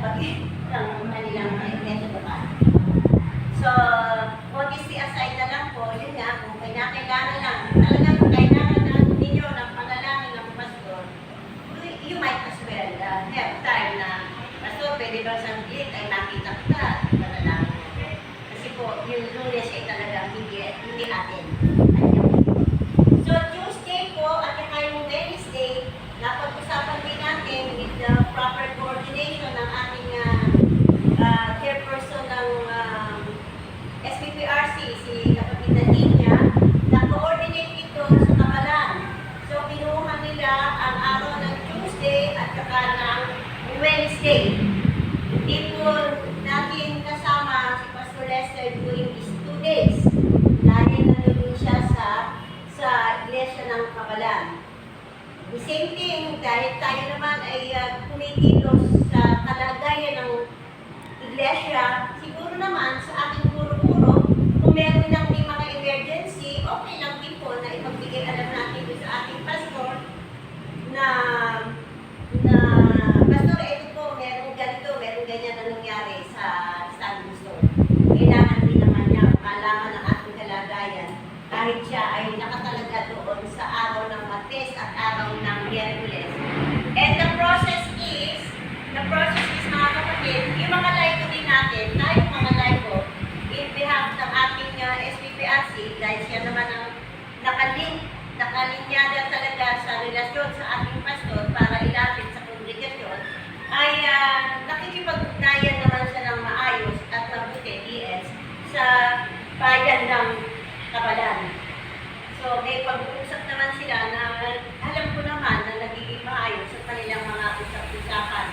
bagay ng kanilang iglesia babae. So, modesty aside na lang po, yun nga, kung kailangan lang, talagang kailangan na ninyo ng panalangin ng pastor, you might as well have time na, pastor, pwede ba sa gate ay makita kita, panalangin mo. Kasi po, yung Lunes ay talagang hindi atin. So, Tuesday po, at saka yung Wednesday, napag-usapan din natin with the proper coordination ng ating chairperson ng SPPRC, si kapatid na Ninya, na-coordinate ito sa Kamalan. So, kinuha nila ang araw ng Tuesday at saka ng Wednesday. Hindi po natin kasama si Pastor Lester during these 2 days dahil nandun siya sa iglesia ng Kamalan. The same thing, dahil tayo naman ay kumikilos sa kalagayan ng iglesia, siguro naman sa ating puro-puro, kung meron lang may mga emergency, okay lang din po na ipagbigay alam natin sa ating pastor na pastor, ito po, meron ganito, meron ganyan na nangyari sa standing store. Kailangan din naman niya malaman ng ating kalagayan kahit siya ay nakatalaga doon sa araw ng Martes at araw ng Miyerkules. And the process is mga kapatid, yung mga laiko din natin, tayong mga laiko, in behalf ng ating SPPRC, dahil siya naman ang nakalinyada talaga sa relasyon sa ating pastor para ilapit sa kongregasyon, ay nakikipag-ugnayan naman siya ng maayos at mabuti, DS, sa bayan ng Kabalan. So, may pag-uusap naman sila na alam ko naman na nagiging maayos sa kanilang mga usap-usapan.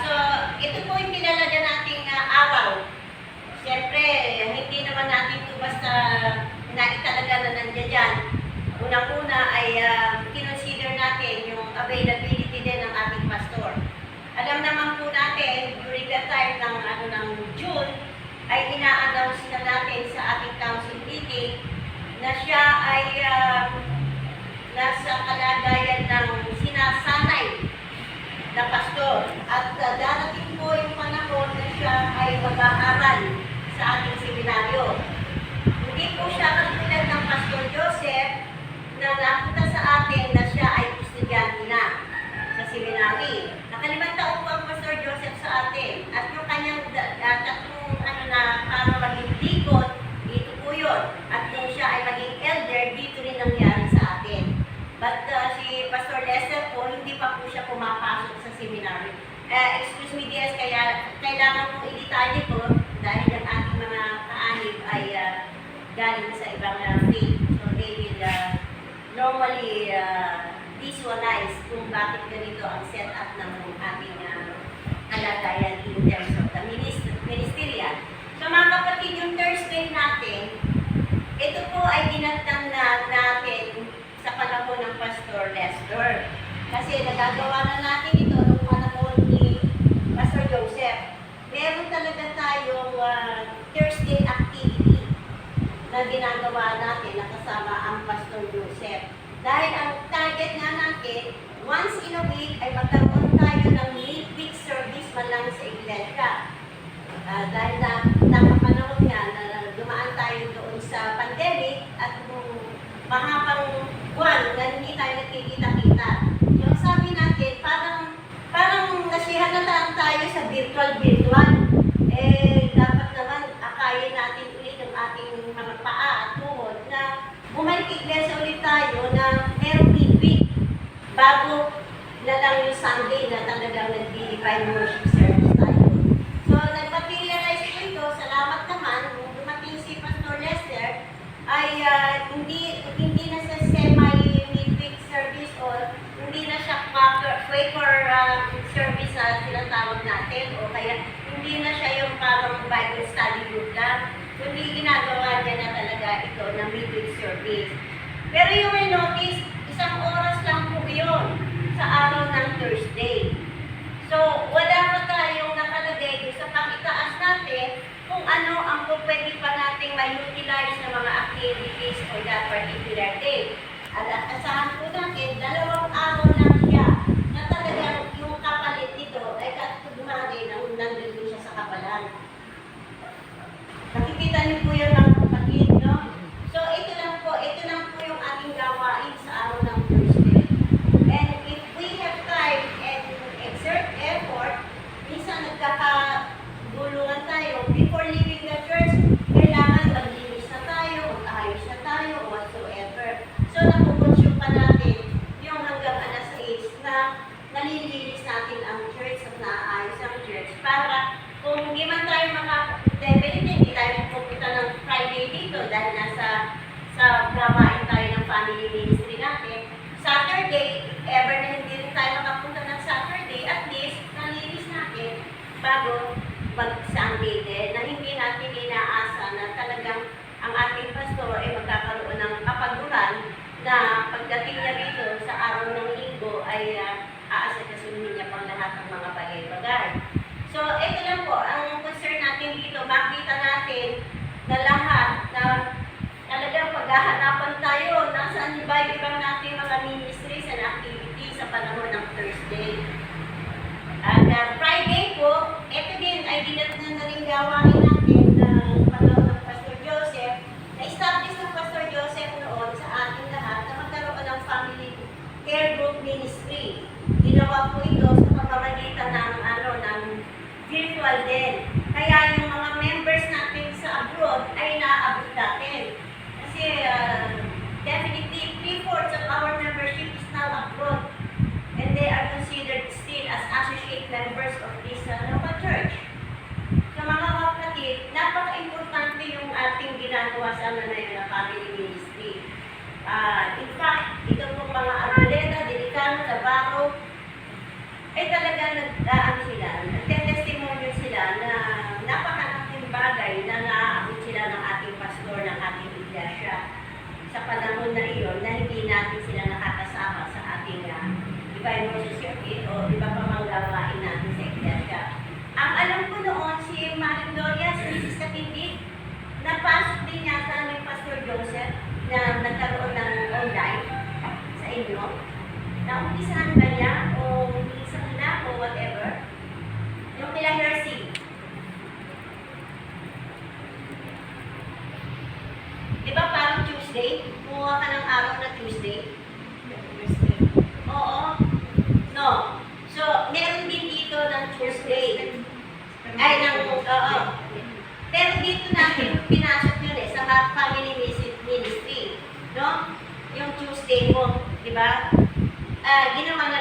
So, ito po yung pinalaga nating araw. Siyempre, hindi naman natin ito basta naitalaga na nandiyan dyan. Unang-una ay kinonsider natin yung availability din ng ating pastor. Alam naman po natin, during the time ng June, ay ina-announce na natin sa ating council meeting na siya ay nasa kalagayan ng sinasanay na pastor. At darating po yung panahon na siya ay mag-aaral sa ating seminaryo. Hindi po siya katulad ng Pastor Joseph na napunta sa atin na siya ay estudyante na sa seminary. Nakalimang taon po ang Pastor Joseph sa atin. At yung kanyang tatlong para maging deacon, dito po yun. At kung siya ay maging elder, dito rin nangyari sa atin. But si Pastor Lester po, hindi pa po siya pumapasok sa seminary. Excuse me, DS, kaya kailangan pong i-detalye po dahil ang ating mga kaanib ay galing sa ibang faith. So they will normally visualize kung bakit ganito ang setup ng ating kalagayan in terms of the ministerial. So mga kapatid, yung Thursday natin, ito po ay ginagtang na natin sa panahon ng Pastor Lester. Kasi nagagawa na natin ito noong panahon ni Pastor Joseph. Meron talaga tayong Thursday activity na ginagawa natin na kasama ang Pastor Joseph. Dahil ang target nga natin, once in a week ay magkaroon tayo ng midweek service man lang sa iglesia. Dahil nakapanahon nga na dumaan tayo doon sa pandemic at mahabang buwan na hindi tayo nagkikita-kita. Yung sabi natin, parang nasihan na tayo sa virtual. Dapat naman akayin natin ulit ang ating mga paa at tuhod na bumalik iglesia ulit tayo na merong midweek bago na lang yung Sunday na talagang nag-divine worship service tayo. So, nag-materialize ko ito. Salamat naman, nung dumating si Pastor Lester, ay hindi na sa semi-midweek service or hindi na siya Quaker service na tinatawag natin o kaya hindi na siya yung parang Bible study group lang, kundi ginagawa niya na talaga ito na midweek service. Pero you will notice, 1 oras lang po yun sa araw ng Thursday. So, wala pa tayong nakalagay sa pakitaas natin kung ano ang pwede pa nating ma-utilize na mga activities for that particular day. At asahan po natin, 2 araw lang siya na talagang yung kapalit nito ay nakukonsume pa natin yung hanggang alas 6 na nalilinis natin ang church at naaayos ang church para kung hindi man tayo definitely hindi tayo pupunta ng Friday dito dahil sa gawain tayo ng family ministry natin. Saturday, if ever na hindi rin tayo makapunta ng Saturday, at least nalinis natin bago mag-Sunday din na hindi natin inaasa na talagang ang ating pastor ay magkakaroon ng kapaguran na pagdating niya dito sa araw ng linggo ay aasakasunin niya pang lahat ng mga bagay-bagay. So, ito lang po, ang concern natin dito, makita natin na lahat na talagang paghahanapan tayo, nasaan ba yung ibang natin mga ministries and activities sa panahon ng Thursday. At Friday po, ito din ay dinatnan na rin gawain natin ng panahon ng Pastor Joseph. Na-establish ng Pastor Joseph noon sa ating lahat na magkaroon ng family care group ministry. Ginawa po ito sa pamamagitan ng virtual din. Kaya yung mga members natin sa abroad ay naaabot natin. Kasi definitely 3/4 of our membership is now abroad. And they are considered still as associate members of this local church. So mga kapatid, napaka-importante yung ating ginagawa sa na family ministry. In fact, ito pong mga Arboleda, Delicano, Navarro, ay talaga nagte-testimony sila na napakalaking bagay na naaabot sila ng ating pastor, ng ating iglesia sa panahon na iyon na hindi natin sila nakakasama sa ating Divine Circuit o iba pa mang gawain natin sa iglesia. Ang alam ko noon, si Maring Gloria, si Mrs. Katindi, napasok din yata ng Pastor Joseph na nagkaroon ng online sa inyo. Naumpisahan ba niya o umpisahan na o whatever? Yung kila Hersey. Di ba parang Tuesday? Kumuha ka ng araw na Tuesday? Oo. No. So, meron din dito ng Tuesday. Ay, oo. Pero dito natin pinasok yun sa family ministry. No? Yung Tuesday mo, di ba? Ginawa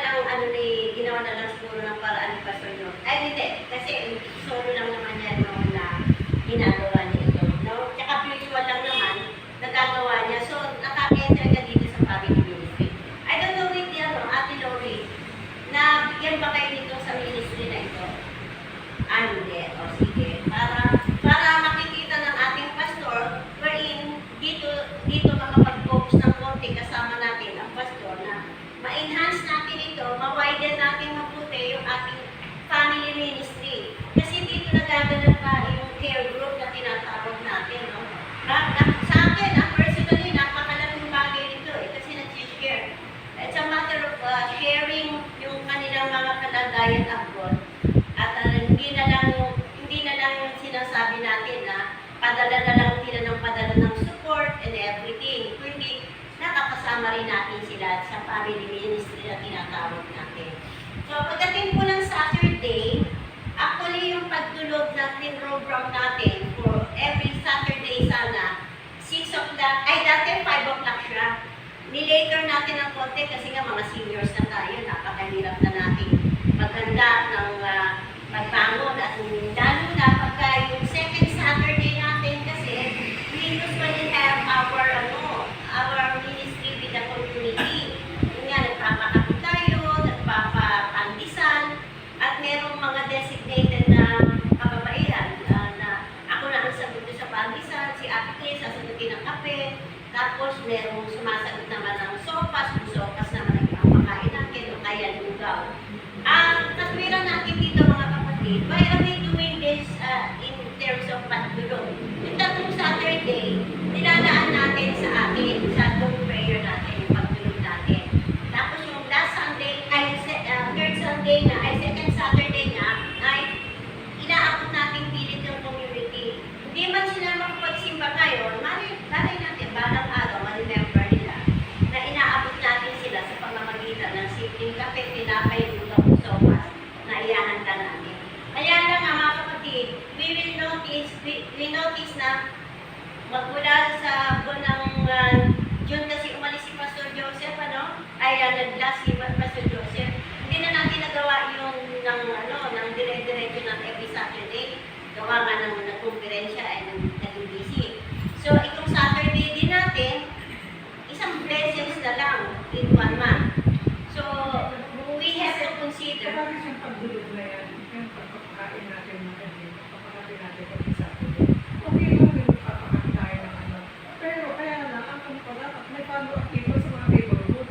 na lang siguro ng paraan ni Pastor No. Ay, hindi. Kasi solo lang naman yan no, na ginagawa niya ito. No? Tsaka virtual lang naman, nagagawa niya. So, naka-enter ka dito sa family ministry. I don't know with Ate Lori, na bigyan ba kayo dito sa ministry na ito? Hindi. O, sige. Para makikita ng ating pastor, wherein dito makapag-focus ng konti kasama natin ang pastor na ma-enhance natin ito, ma-widen natin mabuti yung ating family ministry. Kasi dito nagaganap pa yung care group na tinatawag natin. No? Sa akin, personally, napakalaking bagay nito kasi nag-share. It's a matter of sharing yung kanilang mga kalagayan abroad. At hindi na lang sinasabi natin na padala na lang sila ng padala ng support and everything. Kundi nakakasama rin natin sila sa family ministry na tinatawag natin. So, pagdating po ng Saturday, actually yung pagtulog natin program natin for every Saturday sana, 6 o'clock, ay dati 5 o'clock siya. Nilater natin ang konti kasi nga mga seniors na tayo, napakahirap na natin maghanda ng pagbangon at lalo na pagka yung second Saturday natin kasi we usually have our ministry with the community. Yung nga, nagpapakapit tayo, nagpapapandisan, at merong mga designated na kababaihan na ako na ang sagot sa pandisan, si Ate Chris, sasagutin ng kape, tapos merong sumasagot naman ng sopas, yung sopas naman ang ipapakain natin, o kaya lugaw. Ang katwiran natin dito mga kapatid, why are we doing this in terms of pagtulog? Yung tatlong Saturday, nilalaan natin sa atin, sa long prayer natin, yung pagtulog natin. Tapos yung last Sunday, third Sunday na, second Saturday na, ay inaabot natin pilit yung community. Hindi man sila makapagsimba ngayon, malay natin, balang araw, ma-remember nila, na inaabot natin sila sa pamamagitan ng simpleng kape, tinapay, lugaw, sopas, na iyahanda natin. Kaya lang mga kapatid, we notice na magmula sa buwan ng June kasi umalis si Pastor nag-last si Pastor Joseph, hindi na natin nagawa yung ng dire-diretso ng every Saturday. Gawa nga ng nagkonferensya ay naging busy. So, itong Saturday din natin, isang blessings na lang in 1 month. So, we have to consider. Kapag isang pagdulog na yan, yung pagpapakain natin ng kanina, pagpapakain natin pag isa. Okay lang yung pagpapakain tayo ng ano. Pero kaya lang, ang ano pa dapat, may follow-up dito sa mga neighborhood.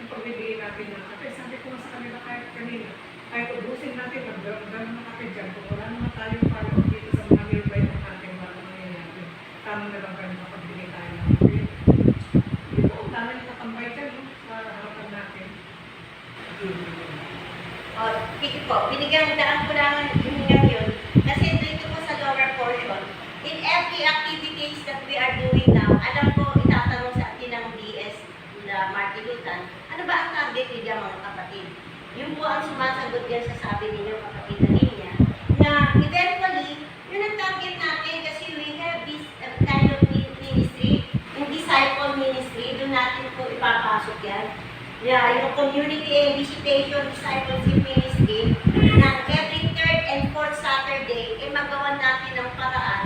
Yung pagbibigay natin ng kape. Sabi ko nga sa kanila kahit kanina, kahit ubusin natin, magdala ng kape dyan. Kung wala naman tayong follow-up dito sa mga nearby ng ating mga nangyayari. Tama na lang kayo makapagbigay tayo ng kape. Ito, ang dami nakatambay dyan, no? Sa harapan natin. Sige po, binigyan daan ko lang hiningan yun. Kasi dito po sa lower portion, in every activities that we are doing now, alam ko, itatanong sa atin ng DS na Martilutan, ano ba ang target niya mga kapatid? Yun po ang sumasagot yan sa sabi ninyo kapatid na niya, na eventually, yun ang target natin kasi we have this kind of ministry, yung disciple ministry, doon natin po ipapasok yan. Yeah, yung community visitation discipleship ministry ng every third and fourth Saturday ay magawa natin ng paraan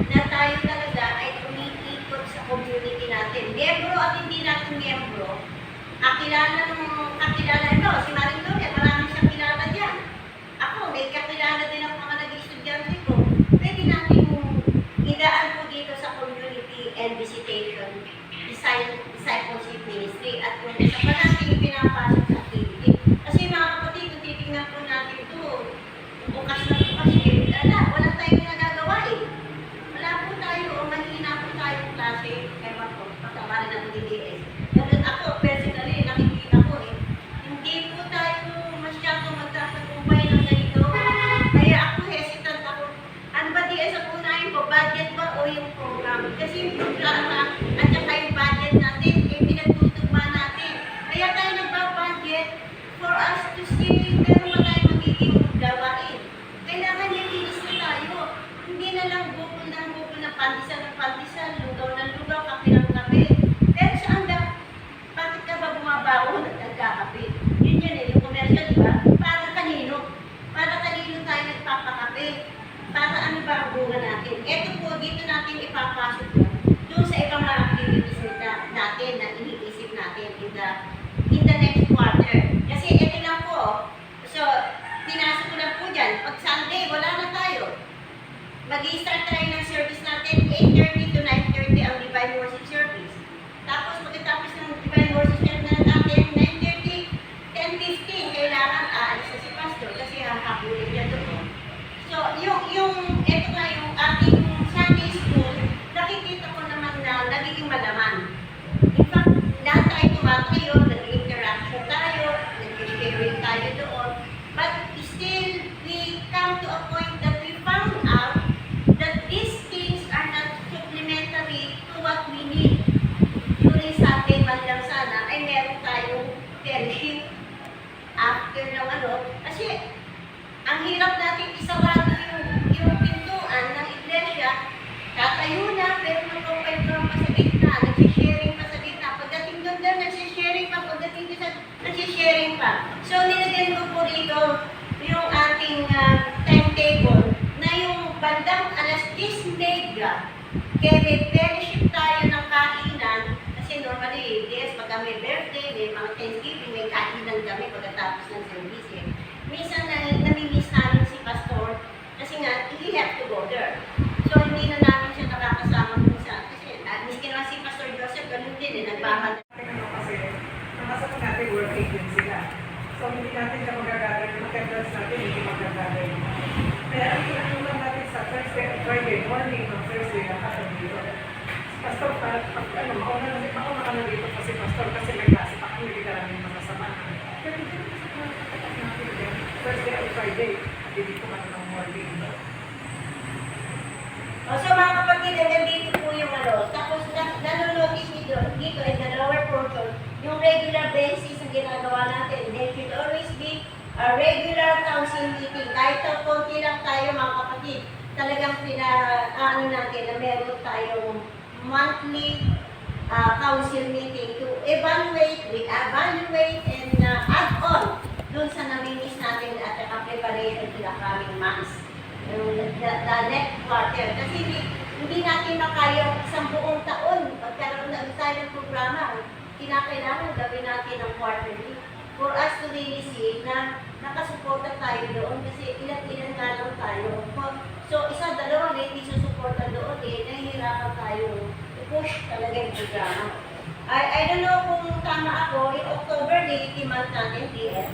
na tayo talaga ay umiikot sa community natin. Miyembro at hindi natin miyembro, kakilala si Maring Gloria, marami siyang kilala dyan. Ako, may kakilala din ang mga nag-estudyante ko. Pwede natin idaan po dito sa community and visitation discipleship ministry at kung isa pa natin yung pinapasok sa activity. Kasi mga kapatid, kung titignan po natin ito, bukas na bukas wala tayong nagagawa eh. Wala po tayo o mahina po tayong klase, ewan ko, pagkawalan ng DDS. Ganun ako, personally, nakikita ko eh. Hindi po tayo masyado magkakagumpay ng ganito. Kaya ako hesitant ako. Ano ba DS ang unahin ko? Budget ba o yung program? Kasi yung programa at saka yung budget natin, eh pinagtutugma natin. Kaya tayo nagbabudget for us to see pero ba tayo magiging gawain. Kailangan yung ministry tayo. Hindi na lang bukol ng pandesal, lugaw ng lugaw, kape ng kape. Pero saan ba? Bakit ka ba bumabaon at nagkakape? Yun eh, yung commercial, di ba? Para kanino? Para kanino tayo nagpapakape? Para ano ba ang bunga natin? Ito po, dito natin ipapasok yun. Doon sa ibang mga activities natin na iniisip natin in the next quarter. Kasi ito lang po, so, pinasok ko lang po dyan. Pag Sunday, wala na tayo. Mag-i-start tayo ng service natin, 8:30 to 9:30 ang Divine Worship Service. Tapos, pagkatapos ng Divine Worship Service natin, 9:30, 10:15, kailangan aalis na si Pastor kasi hahapulin niya doon. So, ito nga yung ating Sunday school, nakikita ko naman na nagiging malaman. In fact, lahat tayo tumatayo, nag-interaction tayo, nag-sharing tayo doon. But still, we come to a point that we found out that these things are not supplementary to what we need. During Sunday man lang sana, ay meron tayong fellowship after ng kasi ang hirap natin isarado yung pintuan ng iglesia, tatayo na, pero mag-open pa sa gitna, nagsisharing pa sa gitna. Pagdating doon nagsisharing pa, pagdating doon nagsisharing pa. So, nilagyan ko po rito yung ating timetable na yung bandang alas 10:30, kaya may fellowship tayo ng kainan, kasi normally, yes, pagka may birthday, may mga Thanksgiving, may kainan kami pagkatapos ng service. Minsan nami-miss namin si Pastor kasi nga, he have to go there. So, hindi na namin siya nakakasama minsan. Kasi, miskin naman si Pastor Joseph, ganun din nagbahal. Kasi, nakasama natin working din sila. So, hindi natin siya magagather. Yung attendance natin, hindi magagather. Kaya, ang lang natin sa Friday morning, ng Thursday, nakatang dito. Pastor, mauna ka na dito kasi Pastor, kasi may klase pa kami, hindi ka namin masasama. Pero hindi naman sa mga katapat natin din. Thursday at Friday, dito ka na ng morning. So mga kapatid, hanggang dito po yung Tapos nanonotice nyo dito in the lower portion, yung regular basis na ginagawa natin. There should always be a regular council meeting. Kahit konti lang tayo mga kapatid, talagang natin na meron tayong monthly council meeting to evaluate, re-evaluate, and add on dun sa namimiss natin at the preparation to the coming months. The next quarter. Kasi hindi natin makaya isang buong taon pagkaroon na tayo ng programa. Kinakailangan gawin natin ng quarterly for us to really see na nakasuporta tayo doon kasi ilan-ilan nga lang tayo. So, isa, dalawa, hindi susuporta doon nahihirapan tayo i-push talaga yung programa. I don't know kung tama ako, in October, deity month natin, DS.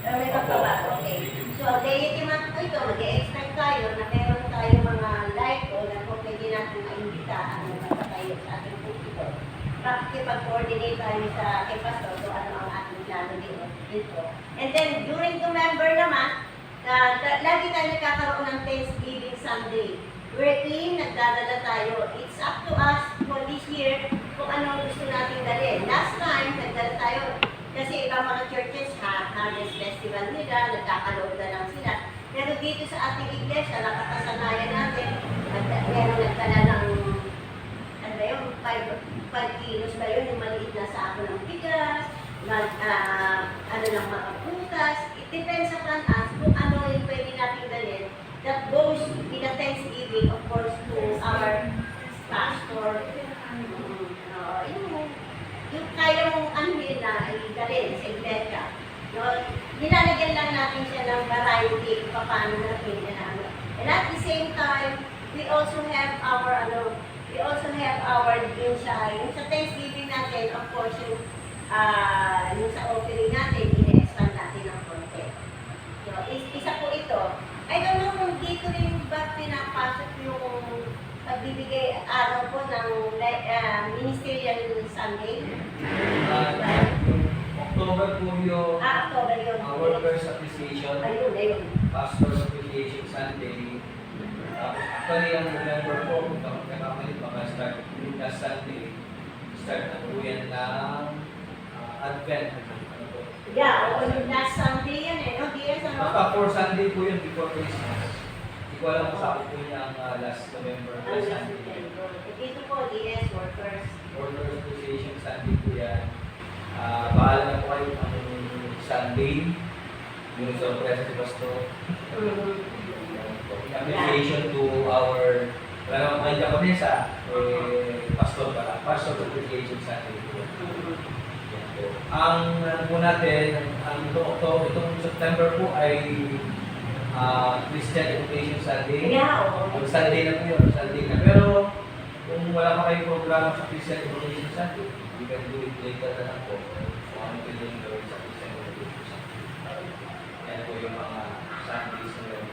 May pagkaba, okay. So, deity month po ito, mag-expect tayo na meron tayo mga light o na kung pwede natin maimbita ang mga tayo sa ating público. Makikipag-coordinate tayo sa kay Pastor so ano ang ating plano dito. And then, during November naman, lagi tayo nagkakaroon ng Thanksgiving Sunday. Wherein, nagdadala tayo. It's up to us for this year kung ano gusto nating dalhin. Last time, nagdala tayo kasi ibang mga churches, Harvest Festival nila, nagkakaloob na lang sila. Pero dito sa ating iglesia, nakakasanayan natin, meron nagdala ng, ano ba yun, 5 kilos ba yun, yung maliit na sako ng bigas, ano ng mga putas. It depends upon us kung ano yung pwede natin dalhin that goes in a Thanksgiving, of course, to our pastor. Yung kaya mong anuhin na i-dalhin sa iglesia. Nilalagyan lang natin siya ng variety kung paano natin ano. And at the same time, we also have our yung sa Thanksgiving natin, of course, yung sa offering natin, ine-expand natin ng konti. So, isa po ito. I don't know kung dito rin ba pinapasok yung pagbibigay araw po ng ministerial Sunday. October po yung October yun. Workers Appreciation, Ayun. Pastors Appreciation Sunday. Actually, ang November po, kung nakakamalit baka start yung last Sunday, start na po yan ng Advent. Yeah, yung last Sunday yan no? DS ano? Baka 4 Sunday po yun before Christmas. Hindi ko alam kung saan po niya ang last November, last Sunday. Dito po, DS Workers. Workers Appreciation Sunday po yan. Bahala na po kayo ang Sunday, yung surprise si Pastor. Appreciation to our, wala naman kayo Japanesa, Pastor Appreciation Sunday po. Ang po natin, itong September po ay Christian Education Sunday. Yeah, oo. Yung Sunday na po yun, Sunday na. Pero kung wala pa kayong programa sa Christian Education Sunday, you can do it later na lang po. Kung ano pwede yung gawin sa Christian Education Sunday. Yan po yung mga Sundays na yun.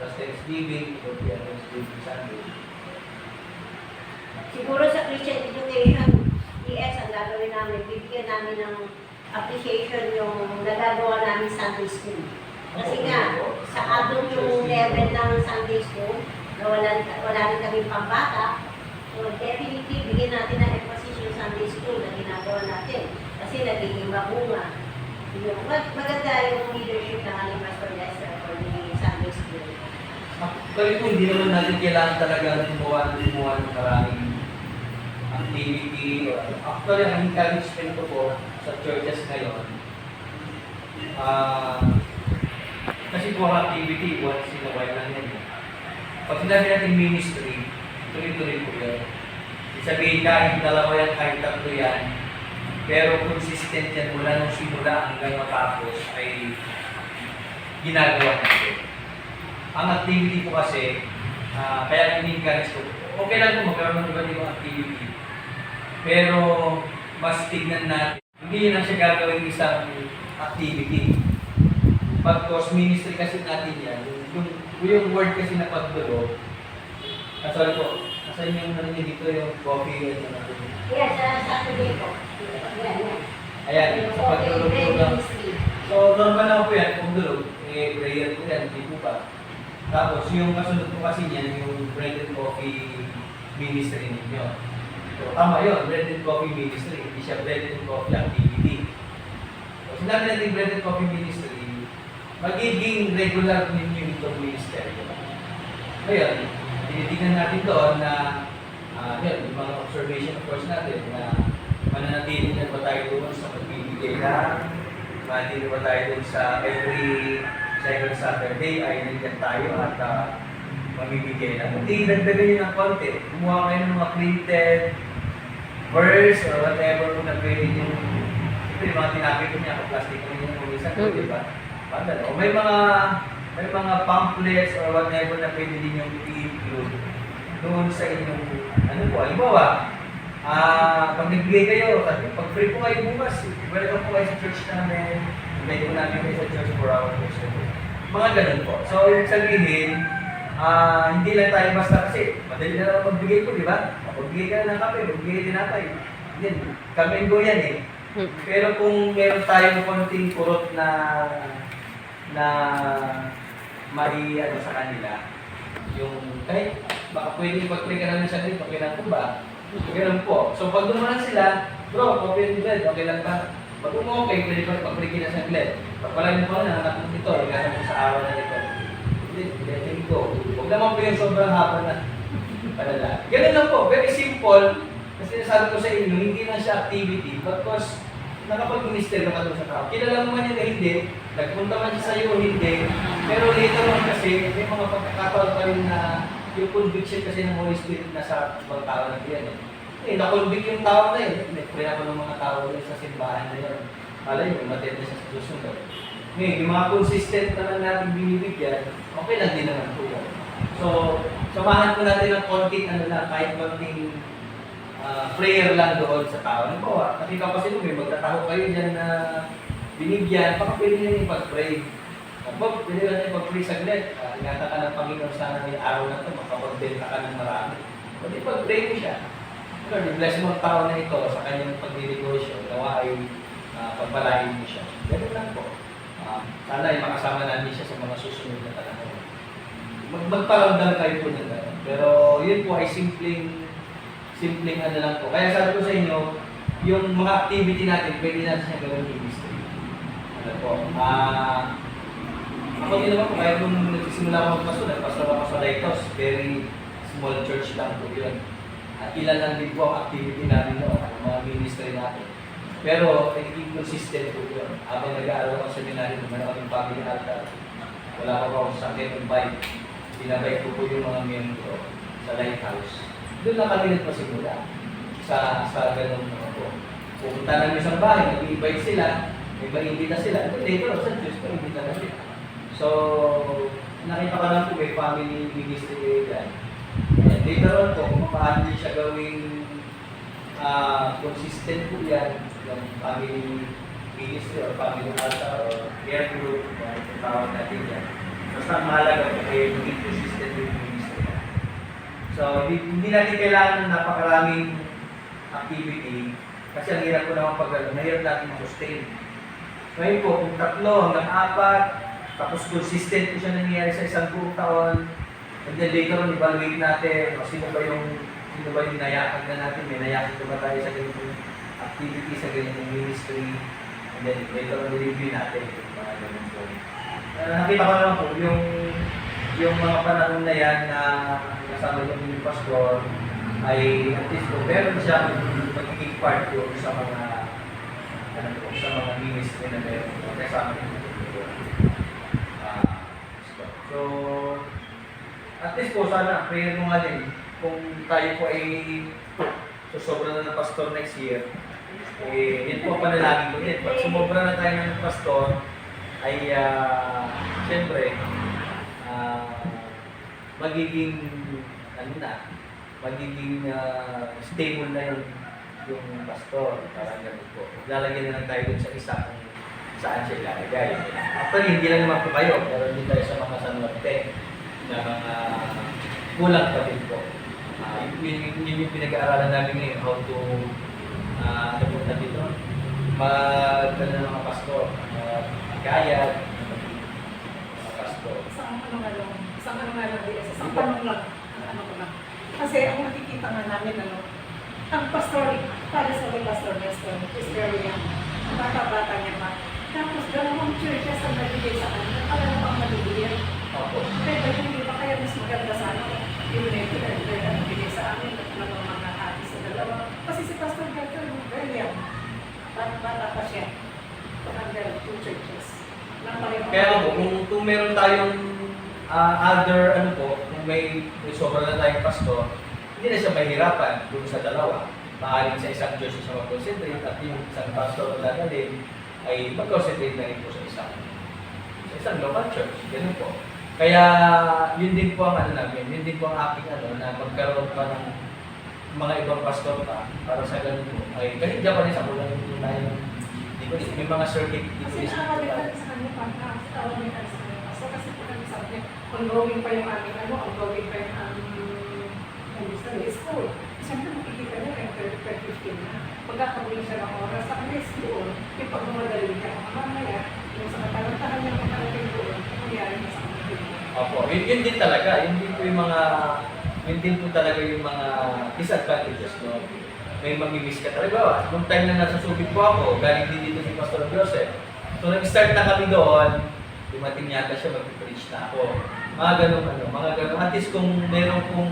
Tapos Thanksgiving, ito po yung Thanksgiving Sunday. Siguro sa Christian Education, DS, ang gagawin namin, bibigyan namin ng appreciation yung nagagawa namin Sunday School. Kasi nga, sa adult yung level ng Sunday School, na wala rin kami pambata, so definitely bigyan natin ng emphasis yung Sunday School na ginagawa natin. Kasi nagiging mabunga. Maganda yung leadership ng aling Pastor Lester for the Sunday School. Actually po, hindi naman natin kailangan talaga gumawa ng maraming activity. Actually, ang encouragement ko po sa churches ngayon, kasi po ang activity, once in a while lang yan. Pag sinabi natin ministry, tuloy-tuloy po yun. Sabihin kahit dalawa yan, kahit tatlo yan, pero consistent yan mula nung simula hanggang matapos ay ginagawa natin. Ang activity po kasi, kaya in-encourage ko, okay lang po magkaroon ng iba't ibang activity. Pero mas tignan natin, hindi yun lang siya gagawin isang activity. Pag-cause ministry kasi natin yan, yung word kasi na pagdulog, sorry po, nasa yung narinig dito yung coffee and yung natin. Yes, sa Saturday po. Ayan, sa pagdulog po lang. So, normal lang po yan, pagdulog, prayer po yan, hindi po ba? Tapos, yung kasunod po kasi niyan, yung bread and coffee ministry ninyo. So, tama yun, bread and coffee ministry, hindi siya bread and coffee activity. So, sinabi natin bread and coffee ministry, magiging regular ninyo itong ministry. Ngayon, tinitingnan natin doon na yun, yung mga observation of course natin na mananatili na ba tayo doon sa pagbibigay lang, mananatili ba tayo doon sa every second Saturday ay nandiyan tayo at mamibigay na. Hindi, dagdagan nyo ng konti. Kumuha kayo ng mga printed verse or whatever kung na pwede nyo. Siyempre, yung mga tinapit ko niya, plastic ko niya kung isa ko, di ba? O may mga pamphlets or whatever na pwede din yung i-include doon sa inyong, ano po, halimbawa, pag nagbigay kayo, pag free po kayo bukas, welcome po kayo sa church namin, invite po namin kayo sa church for our worship. Mga ganun po. So, yung sabihin, hindi lang tayo basta kasi, madali na lang magbigay po, di ba? Magbigay ka na ng kape, magbigay din natay. Yan, kami and go yan eh. Pero kung meron tayong konting kurot na ano sa kanila, yung kahit baka pwede ipag-pray ka namin sa dito, okay lang po ba? Ganun po. So pag dumanan sila, bro, coffee and bread, okay lang ba? Pag okay, pwede pa ipag-pray ka na sa bread. Pag wala mo na, anak mo ito, ikaw mo sa araw na ito. Hindi, go. Huwag naman po yung sobrang haba na palala. Ganun lang po, very simple. Kasi nasabi ko sa inyo, hindi na siya activity, but because nakapag-minister ka doon sa tao. Kilala mo man yan na hindi, nagpunta man siya sa iyo o hindi, pero later on kasi, may mga pagkakataon pa rin na yung conviction kasi ng Holy Spirit na sa ibang tao na yan eh. Na-convict yung tao na yun. Pray ako ng mga tao rin sa simbahan na yun. Malay mo, matenda siya sa susunod. Ngayon, yung mga consistent naman natin binibigyan, okay lang din naman po yun. So, samahan po natin ng konting ano lang, kahit konting prayer lang doon sa tao. Halimbawa, nakita ko kasi may magtataho kayo dyan na binigyan, baka pwede nyo yung pag-pray. Bob, pwede lang yung pag-pray saglit. Ingatan ka ng Panginoon sana yung araw na ito, makapagbenta ka ng marami. Pwede pag-pray mo siya. Lord, i-bless mo ang tao na ito sa kanyang pagdinegosyo. Nawa ay pagpalain mo siya. Ganun lang po. Sana ay makasama namin siya sa mga susunod na panahon. Magparamdam kayo po nila. Pero yun po ay simpleng ano lang po. Kaya sabi ko sa inyo, yung mga activity natin, pwede natin siya gawin ministry. Ano po? Ako din naman po, kaya kung nagsisimula ako magpaso, nagpastor ako sa Lighthouse, very small church lang po yun. At ilan lang din po ang activity namin noon, ang mga ministry natin. Pero, naging consistent po yun. Habang nag-aaral ako sa seminary, naman ako ng family altar. Wala ko ako sa sakit ng bike. Binabike ko po yung mga membro sa Lighthouse. Doon lang kami nagpasimula sa ganun mga po. Pupunta namin sa bahay, nag-invite sila, may ma-invita sila. Later, sa Diyos, ma-invita na sila. So, nakita ko lang po may family ministry dyan. And later on po, kung paano din siya gawing consistent po yan, yung family ministry or family altar or care group, yung tawag natin yan. Basta mahalaga po kayo maging consistent with ministry. So, hindi natin kailangan ng napakaraming activity kasi ang hirap ko naman pag mahirap natin mag-sustain. Ngayon po, kung 3 hanggang 4, tapos consistent po siya nangyayari sa isang buong taon, and then later on, evaluate natin, sino ba yung nayakag na natin, may nayakag ba tayo sa ganitong activity, sa ganitong ministry, and then later on, review natin yung mga ganun po. Nakita ko naman po, yung mga panahon na yan na kasama yung pastor, ay at least po, meron siyang magiging part po sa mga ministry na meron po, kasama yung so, at least po sana, prayer mo nga din, kung tayo po ay susobra na ng pastor next year, yun po ang panalangin ko din. Pag sumobra na tayo ng pastor, ay siyempre, magiging, magiging stable na yung pastor. Parang ganun po. Lalagyan na lang tayo dun sa isa kung saan siya ilalagay. Actually, hindi lang naman po kayo, pero hindi tayo sa mga sanwarte na mga kulang pa din po. Yun yung pinag-aaralan namin ngayon, how to napunta dito. Ng mga pastor, magkayat, mga pastor. Isang tanong lang, Kasi ang nakikita nga namin, ang pastor, para sa may pastor Nestor, is very young. Ang bata-bata niya pa. Tapos dalawang churches ang nabigay sa kanya, alam mo pang nabibigyan. Opo. Pero hindi ba kaya mas maganda sana? Yung nito, nabigay sa amin, at naman bata pa siya. Under 2 churches. Na pareho. Kaya po, kung meron tayong other, ano po, kung may sobra na tayong pastor, hindi na siya mahirapan dun sa dalawa. Maaaring sa isang Diyos siya mag-concentrate at yung isang pastor na dadalhin ay mag-concentrate na rin po sa isang local church. Ganun po. Kaya yun din po ang ano namin, yun din po ang aking ano, na magkaroon pa ng mga ibang pastor pa para sa ganun po. Ay, kahit diyan pa rin sa kulang yung tayo, hindi ko may mga circuit dito Kasi sa nakakalitan sa kanya pa, nakakalitan sa kanya. So kasi po kami sabi niya, ongoing pa yung aming ano, ongoing pa yung aming Sunday school. Siyempre makikita niya yung 15 na. Pagkakabuhin siya ng oras sa kanya school, yung pagmamadali ka ng mamaya, yung sa katalantahan niya makarating doon, nangyari na sa kanya. Opo, yun din talaga. Yun din po yung mga, yun din po talaga yung mga disadvantages, no? May mamimiss ka talaga. Nung time na nasa Subic po ako, galing din dito si Pastor Joseph. So nag-start na kami doon, dumating yata siya, mag-preach na ako. Mga ganun, ano, mga ganun. At least kung meron kong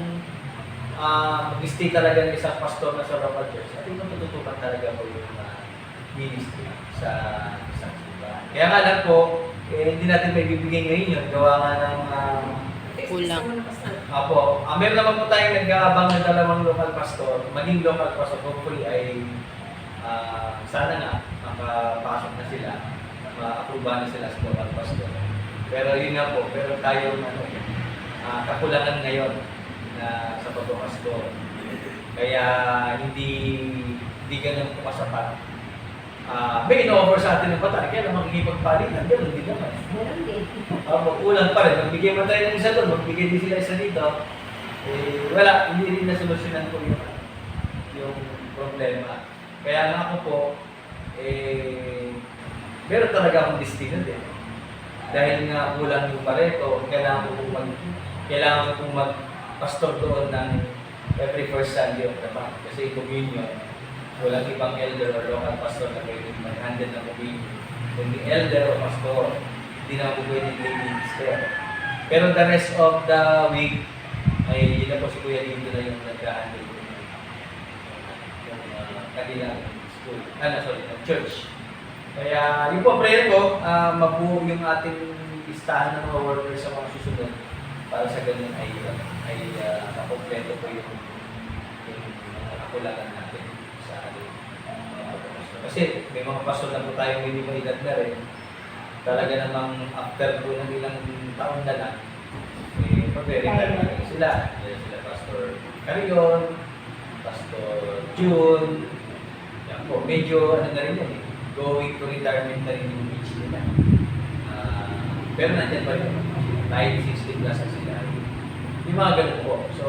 mag-stay talaga ng isang pastor na sa local church, at yung matututukan talaga po yung ministry sa isang simbahan. Kaya nga lang po, hindi natin may bibigay ngayon yun. Gawa nga ng Kulang. Apo, meron naman po tayong nag-aabang ng dalawang local pastor, maging local pastor, hopefully ay sana nga makapasok na sila, ma-approve na sila sa local pastor. Pero yun nga po, pero tayo kakulangan ngayon na sa pagpapastor. Kaya hindi ganun po kasapat. May ino-offer sa atin ng bata, kaya naman makikipagpalitan, gano'n din naman. Meron din. Kulang pa rin. Magbigay mo tayo ng isa doon, magbigay din sila isa dito. Wala, hindi rin nasolusyonan ko yung problema. Kaya nga ako po, meron talaga akong destino din. Dahil nga kulang yung pareto, kailangan ko pong mag-pastor doon ng every first Sunday of the month. Kasi communion, walang ibang elder or local pastor na pwede mag-handle ng communion. Kundi elder o pastor, hindi na ako pwede lay minister. Pero the rest of the week, ay yun na po si Kuya dito na yung nag-handle yung kanilang school, church. Kaya yung po prayer ko, mabuo yung ating listahan ng mga workers sa mga susunod para sa ganun ay makompleto po yung kakulangan natin sa ating mga pastor. Kasi may mga pastor na po tayong hindi pa edad na rin. Talaga namang after po ng ilang taon na lang, pag-retire na rin sila. Sila Pastor Carion, Pastor June, yan po, medyo ano na rin yan going to retirement na rin yung age nila. Pero nandiyan pa rin, 60 plus na sila. Yung mga ganun po. So,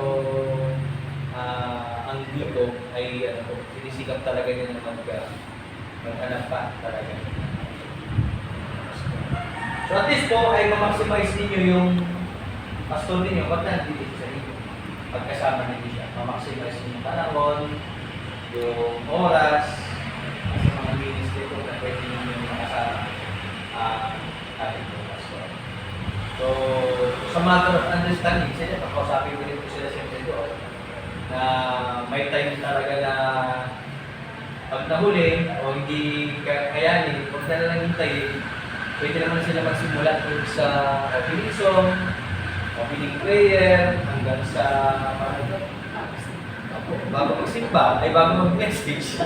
ang dito ay sinisikap talaga nila mag-anak pa talaga. So at least po ay ma-maximize ninyo yung pastor ninyo pag nandito sa inyo. Pagkasama ninyo siya. Ma-maximize ninyo yung panahon, yung oras, sa mga ministry ko na pwede ninyo makasama ating po pastor. So, sa matter of understanding, sila, pakausapin ko rin po sila siyempre doon na may time talaga na pag nahuli o hindi kayanin, huwag na lang hintayin, pwede naman sila magsimula kung sa opening song, opening prayer, hanggang sa bago magsimba, ay bago mag-message.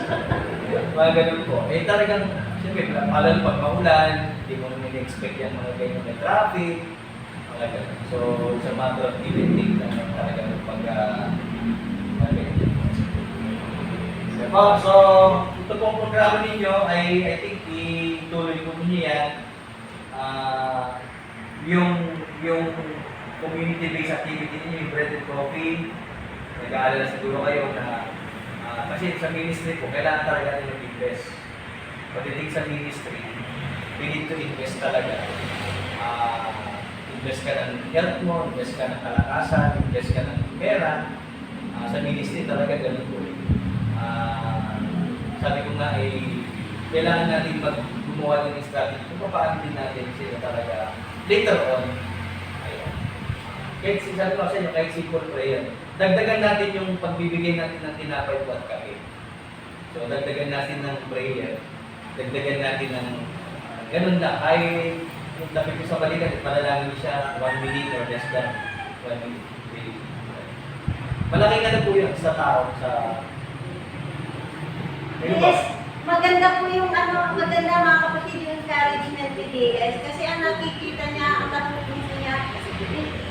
Mga ganun po. Talagang, siyempre, palalo pag maulan, hindi mo naman expect yan mga ganyan na traffic, mga ganun. So, sa matter of give and take lang talaga so, ito pong programa ninyo ay I think ituloy po ninyo yan. Yung community-based activity ninyo, yung bread and coffee, nag-aalala siguro kayo na kasi sa ministry po, kailangan talaga nyo invest. Pagdating sa ministry, we need to invest talaga. Invest ka ng health mo, invest ka ng kalakasan, invest ka ng pera. Sa ministry talaga ganun po. Sabi ko nga kailangan natin gumawa din ng strategy kung paano din natin sila talaga later on. Ayun. Kahit sabi ko sa inyo, kahit simple prayer, dagdagan natin yung pagbibigay natin ng tinapay po at kape. So dagdagan natin ng prayer dagdagan natin ng ganun na, kahit yung lapit ko sa balikat, panalangin siya 1 minute or less than 1 minute. Malaking ano po yun sa tao, sa... Ayun ba? Yes, maganda po yung maganda mga kapatid yung encouragement ni DS kasi ang nakikita niya, ang napupunto niya,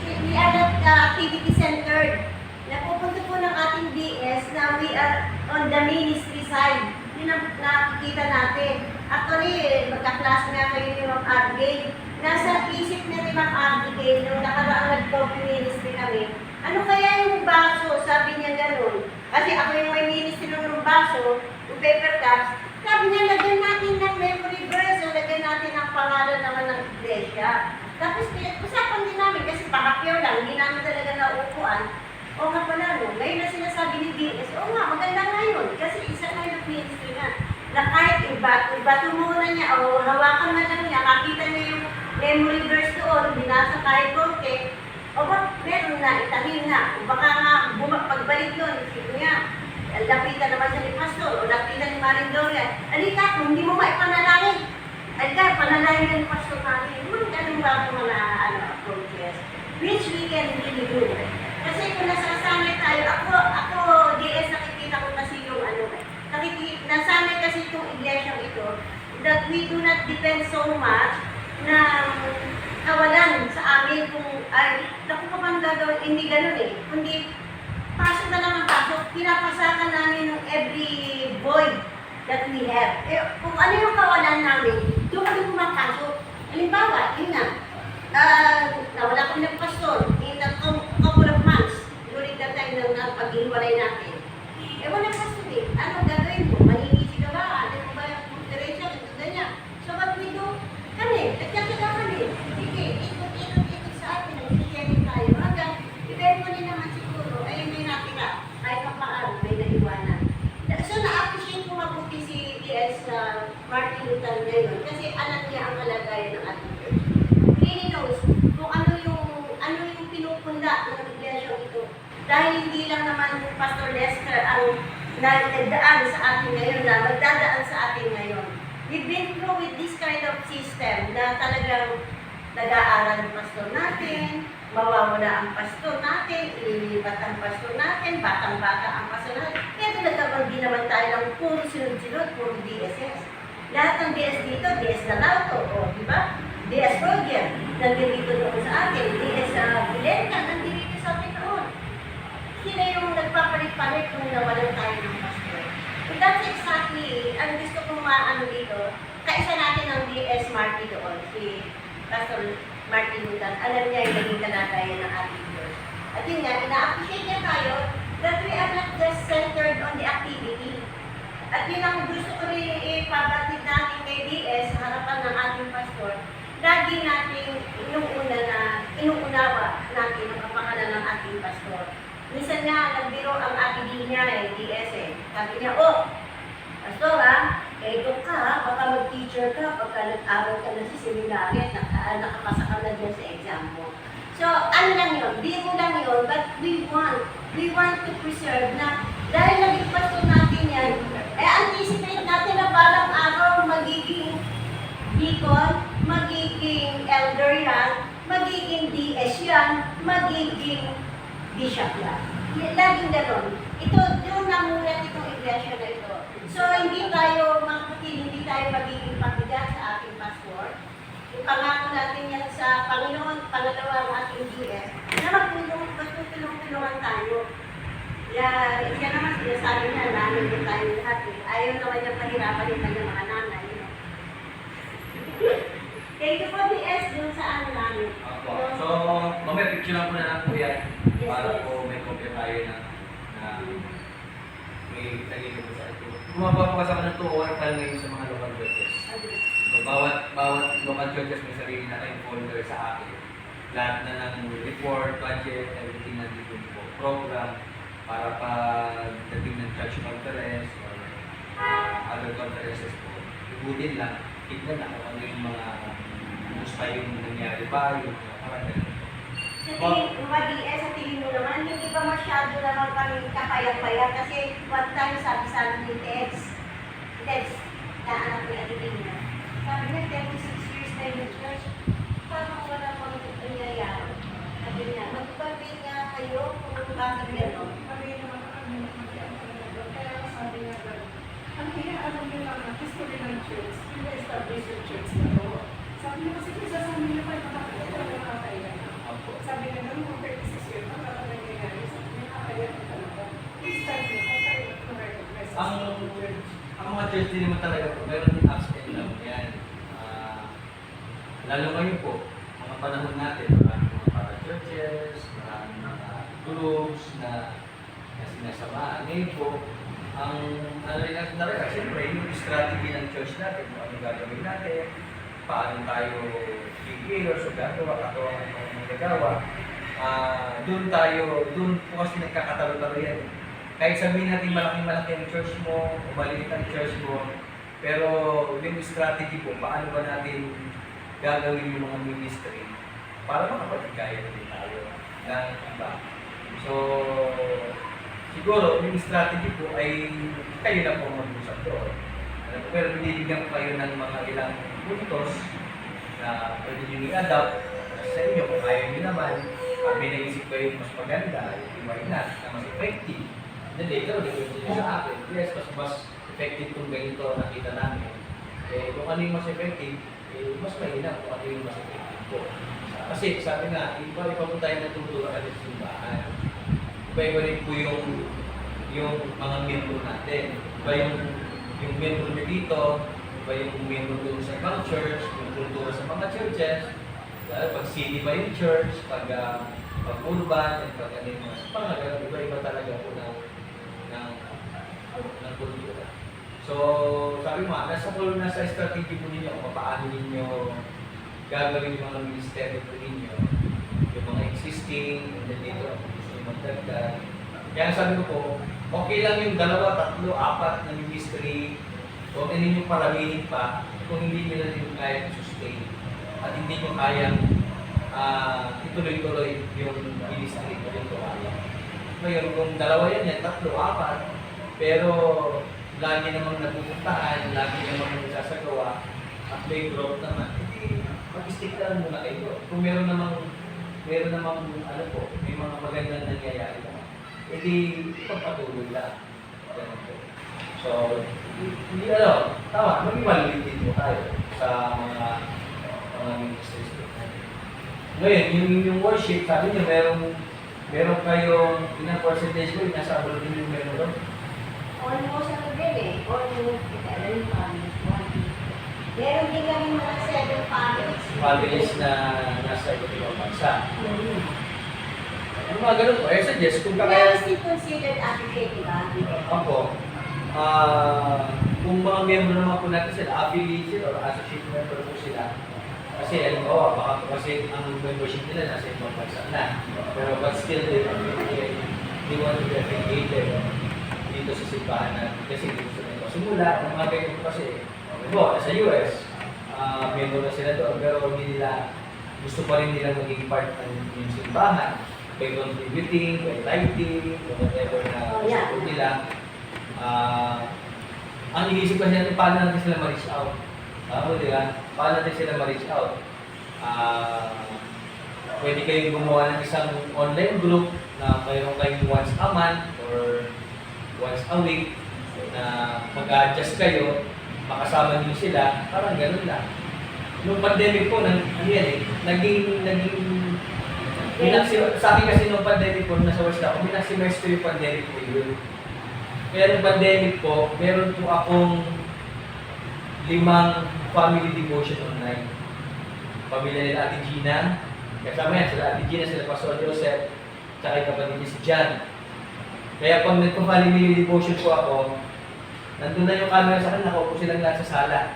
hindi activity centered. Napupunto po ng ating DS na we are on the ministry side. Yun ang nakikita natin. Actually, magka-class nga kayo ni Ma'am Abigail. Nasa isip na ni Ma'am Abigail nung nakaraang nag-coffee ministry kami. Ano kaya yung baso? Sabi niya gano'n. Kasi ako yung may ministry ng baso, yung paper cups. Sabi niya, lagyan natin ng memory verse o lagyan natin ang pangalan naman ng iglesia. Tapos usapan din namin kasi pakapyaw lang, hindi namin talaga nauupuan. O nga pala, no? Ngayon na sinasabi ni DS, o nga, maganda nga yun. Kasi isa na yung ministry na. Na kahit ibato muna niya o hawakan na lang niya, makita niya yung memory verse doon, binasa kahit konti, o ba, meron na, itahin na. O baka nga, pagbalik yun, sino niya, lapitan naman siya ni Pastor, o lapitan ni Maring Gloria. Alika, kung hindi mo maipanalangin, alika, panalangin ka ni Pastor natin. Yung ganun ba ang mga approaches, which we can really do. Kasi kung nasasanay tayo, ako, DS, nakikita ko kasi yung nasanay kasi itong iglesyang ito, that we do not depend so much na kawalan sa amin kung, ay, naku pa bang gagawin, hindi ganun eh. Kundi, pasok na lang ang pasok, pinapasakan namin yung every void that we have. Eh, kung ano yung kawalan namin, doon kami pumapasok. Halimbawa, yun nga, nawala kami ng pastor in a couple of months during the time ng pag-iwalay natin. Eh, wala pastor eh. Ano gagawin mo? Manginisi ka ba? Ano ba yung Teresa? Ito ganyan. So, what we do? Kami, nagkakaga kami. Sige, ikot sa atin. Nag-sharing tayo. Hanggang, eventually naman siguro, ay may natira. Kahit pa paano, may naiwanan. So, na-appreciate ko mabuti si DS Martin Luther ngayon kasi alam niya ang kalagayan ng ating church. Really knows kung ano yung pinupunda ng iglesia ito. Dahil hindi lang naman yung Pastor Lester ang nagdaan sa atin ngayon na magdadaan sa atin ngayon. We've been through with this kind of system na talagang nag-aaral ang pastor natin, mawawala ang pastor natin, ililipat ang pastor natin, batang-bata ang pastor natin. Kaya nagkaroon din naman tayo ng puro sunod-sunod, puro DSS. Lahat ng DS dito, DS na Lauto, o di ba? DS Roger, nandito doon sa atin, DS Bilenta, nandito sa atin noon. Sila yung nagpapalit-palit kung nawalan tayo ng pastor. And that's exactly, ang gusto kong maano dito, kaisa natin ang DS Marty doon, si Pastor Martin Luther. Alam niya yung naging kalagayan ng ating Diyos. At yun nga, ina-appreciate niya tayo that we are not just centered on the activity. At yun ang gusto ko rin ipabatid natin kay DS sa harapan ng ating pastor. Lagi natin inuunawa natin ang kapakanan ng ating pastor. Minsan nga, nagbiro ang ating niya DS Sabi niya, pastor ito ka, baka mag-teacher ka, pagka nag-aral ka na sa seminary at nakapasa ka na dyan sa exam mo. So, ano lang yun, biro lang yun, but we want to preserve na dahil naging pastor natin yan, anticipate natin na parang araw magiging deacon, magiging elder yan, magiging DS yan, magiging bishop yan. Laging gano'n. Ito, doon namulat itong iglesia na ito. So, hindi tayo, mga kapatid, hindi tayo magiging pabigat sa ating pastor. Ipangako natin yan sa Panginoon, pangalawa ang ating DS, na magtutulong-tulungan tayo. Yan naman sinasabi niya, namin din tayo lahat. Ayaw naman niya pahirapan yung kanyang mga nanay. Thank you for DS dun sa ano namin. So, mamaya picture lang po na lang po yan para po may kopya tayo na may tagin po sa ito. Kumapapakasa ka ng 2 or file ngayon sa mga local churches. So, bawat local churches may sarili na kayong folder sa akin. Lahat na ng report, budget, everything na dito po. Program para pagdating ng church conference or other conferences po. Ibutin lang, tignan na kung ano yung mga gusto yung nangyari ba, yung parang ganun. Sa tingin mo naman, hindi ba masyado naman kami kapayag-payag kasi one time sabi sa amin ni Teds, naanak ko yung atitin niya. Sabi niya, 36 years na yung church. Parang wala pang nangyayari. Sabi niya, mag-birthday nga kayo kung bakit gano'n. Kami naman ang kaya sabi nga gano'n. Ang pinaalam nyo lang ang history ng church, ina-establish yung church na to. Sabi niya kasi kung sasabi niya pa, nakakaya na nakakaya na. Sabi niya gano'n, kung 36 years, ang nangyayari. Sabi niya, nakakaya na talaga. Please start niyo, kung kayo na-recognize sa church. Ang mga church din naman talaga po, meron din ups and downs. Yan. Lalo ngayon po, mga panahon natin, maraming mga para-churches, maraming mga groups na sinasamaan. Ngayon po, ang ano rin, siyempre, yung strategy ng church natin, kung ano gagawin natin, paano tayo i-gear o gagawa, ang magagawa. Doon po kasi nagkakatalo-talo yan. Kahit sabihin natin malaki-malaki ang church mo, o maliit ang church mo, pero yung strategy po, paano ba natin gagawin yung mga ministry para makapagkaya din tayo ng iba. So, siguro, yung strategy po ay kayo lang po mag-usap doon. Pero binibigyan ko kayo ng mga ilang puntos na pwede nyo i-adapt sa inyo kung ayaw nyo naman. Pag may naisip kayo mas maganda, why not, na mas effective. Then later, request nyo sa akin, yes, mas effective kung ganito nakita namin. Kung ano yung mas effective, mas mahina kung ano yung mas effective po. Kasi sabi nga, iba po tayo natutulong sa simbahan. Iba rin po yung mga membro natin. Iba yung membro nyo dito, iba yung membro doon sa ibang church, yung kultura sa mga churches. Pag city ba yung church, pag urban, pag ano yung mga pangalaga, iba-iba talaga po ng kultura. So, sabi mo, nasa strategy po ninyo kung paano ninyo gagawin yung mga ministeryo po ninyo, yung mga existing, and then dito, gusto nyo magdagdag. Kaya sabi ko po, okay lang yung 2, 3, 4 na ministry, huwag na ninyo paramihin pa kung hindi nyo na rin kaya sustain at hindi nyo kayang ituloy-tuloy yung ministry o yung tuwala. Ngayon, kung 2 yan, 3, 4, pero lagi namang napupuntahan, lagi namang nagsasagawa, at may growth naman, hindi mag-stick lang muna kayo. Kung meron namang ano po, may mga magandang nangyayari naman, edi pagpatuloy lang. Ganun po. So, hindi tama, maging maliit din po tayo sa mga ministries po. Ngayon, yung worship, sabi niyo, meron kayong, ilang percentage ko, nasa abroad din yung meron doon? Almost ano din eh. Almost, yung families, 1. Meron din kami mga 7 families. Families na nasa iba't ibang bansa. Yung mga ganun po, suggest kung They are kaya... still considered affiliated, Ako, kung mga member naman po natin sila, affiliate or associate member po sila. Kasi alam baka kasi ang membership nila nasa ibang bansa na. Pero but still, they want to be affiliated dito sa simbahan natin kasi gusto nila. Simula, ang mga ganyan kasi, nasa US, member na sila doon, pero hindi nila, gusto pa rin nila maging part ng yung simbahan by contributing, by lighting, whatever na gusto nila. Ang inisip kasi natin, paano natin sila ma-reach out? Di ba? Paano natin sila ma-reach out? Pwede kayong gumawa ng isang online group na mayroon kayong once a month or once a week na mag-adjust kayo, makasama niyo sila, parang ganun lang. Nung pandemic po, sa akin kasi nung pandemic po, nasa West ako, minaximize yung pandemic po yun. Kaya nung pandemic po, meron po akong 5 family devotion online. Pamilya nila Ate Gina, kasama yan, sila Ate Gina, sila Pastor Joseph, tsaka yung kapatid niya si John. Kaya pag nagpa-family devotion po ako, nandun na yung camera sa akin, nakaupo silang lahat sa sala.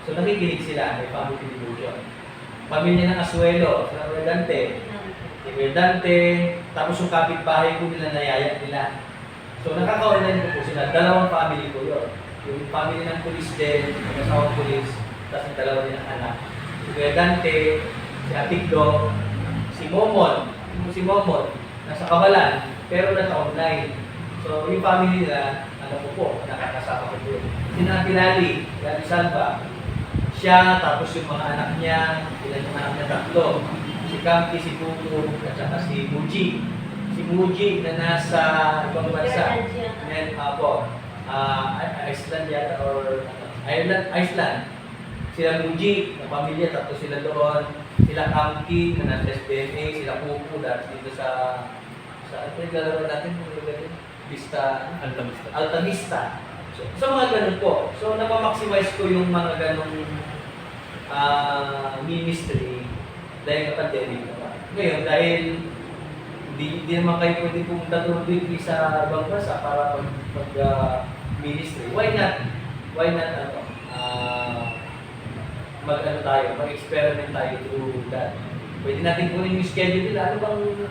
So nakikinig sila, may family devotion. Pamilya ng Asuelo, sila Kuya Dante, tapos yung kapitbahay ko nila, nayaya nila. So nakaka-online po sila, 2 family ko yun. Yung family ng pulis din, yung asawang pulis, tapos yung 2 din ang anak. Si Kuya Dante, si Atigdo, si Momon, nasa Kabalan, pero naka-online. So yung family nila, alam ko po, nakakasama ko doon. Lali Salva. Siya, tapos yung mga anak niya, ilan yung anak niya, tatlo. Si Campi, si Tuto, at saka si Muji. Si Muji na nasa ibang bansa. And Iceland yata or Iceland. Sila Muji, na pamilya, tatlo sila doon. Sila Campi, na nasa SBMA. Sila Pupo, dahil dito sa ano yung lalaro natin? Vista Altamista. So mga ganun po. So napamaximize ko yung mga ganung ministry dahil pandemic naman. Ngayon, dahil hindi naman kayo pwede pumunta doon sa ibang bansa para mag-ministry. Why not mag-experiment tayo through that. Pwede natin kunin yung schedule nila. Ano bang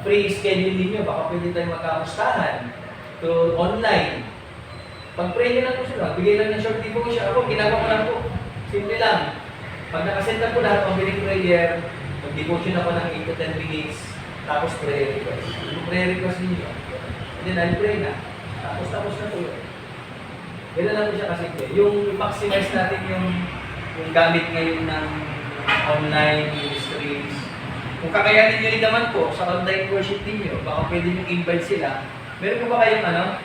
free schedule ninyo? Baka pwede tayo magkamustahan through online. Pag-pray nyo lang po sila, bigay lang ng short devotion. Ako, ginagawa ko lang po. Simple lang. Pag nakasend na po lahat, pag prayer, mag-devotion ako ng 8 to 10 minutes, tapos prayer request. Yung prayer request ninyo, and then I'll pray na. Tapos na po yun. Ganun lang po siya kasimple. Yung maximize natin yung gamit ngayon ng online ministries. Kung kakayanin nyo rin naman po sa online worship ninyo, baka pwede nyo invite sila. Meron po ba kayong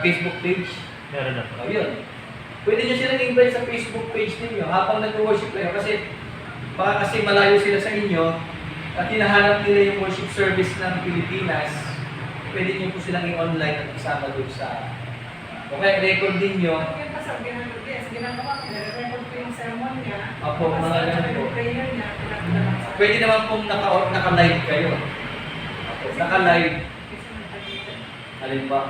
Facebook page? Meron na O po. yun. Pwede nyo silang invite sa Facebook page ninyo habang nag-worship kayo kasi baka kasi malayo sila sa inyo at hinahanap nila yung worship service ng Pilipinas, pwede nyo po silang i-online at isama doon sa okay, record din nyo. Yung pasal, ginagawa ko, nire-record ko yung sermon niya. Opo, mga ganun po. Yung prayer niya, pinagdala sa Pwede naman pong naka-live kayo. Naka-live. Alin ba?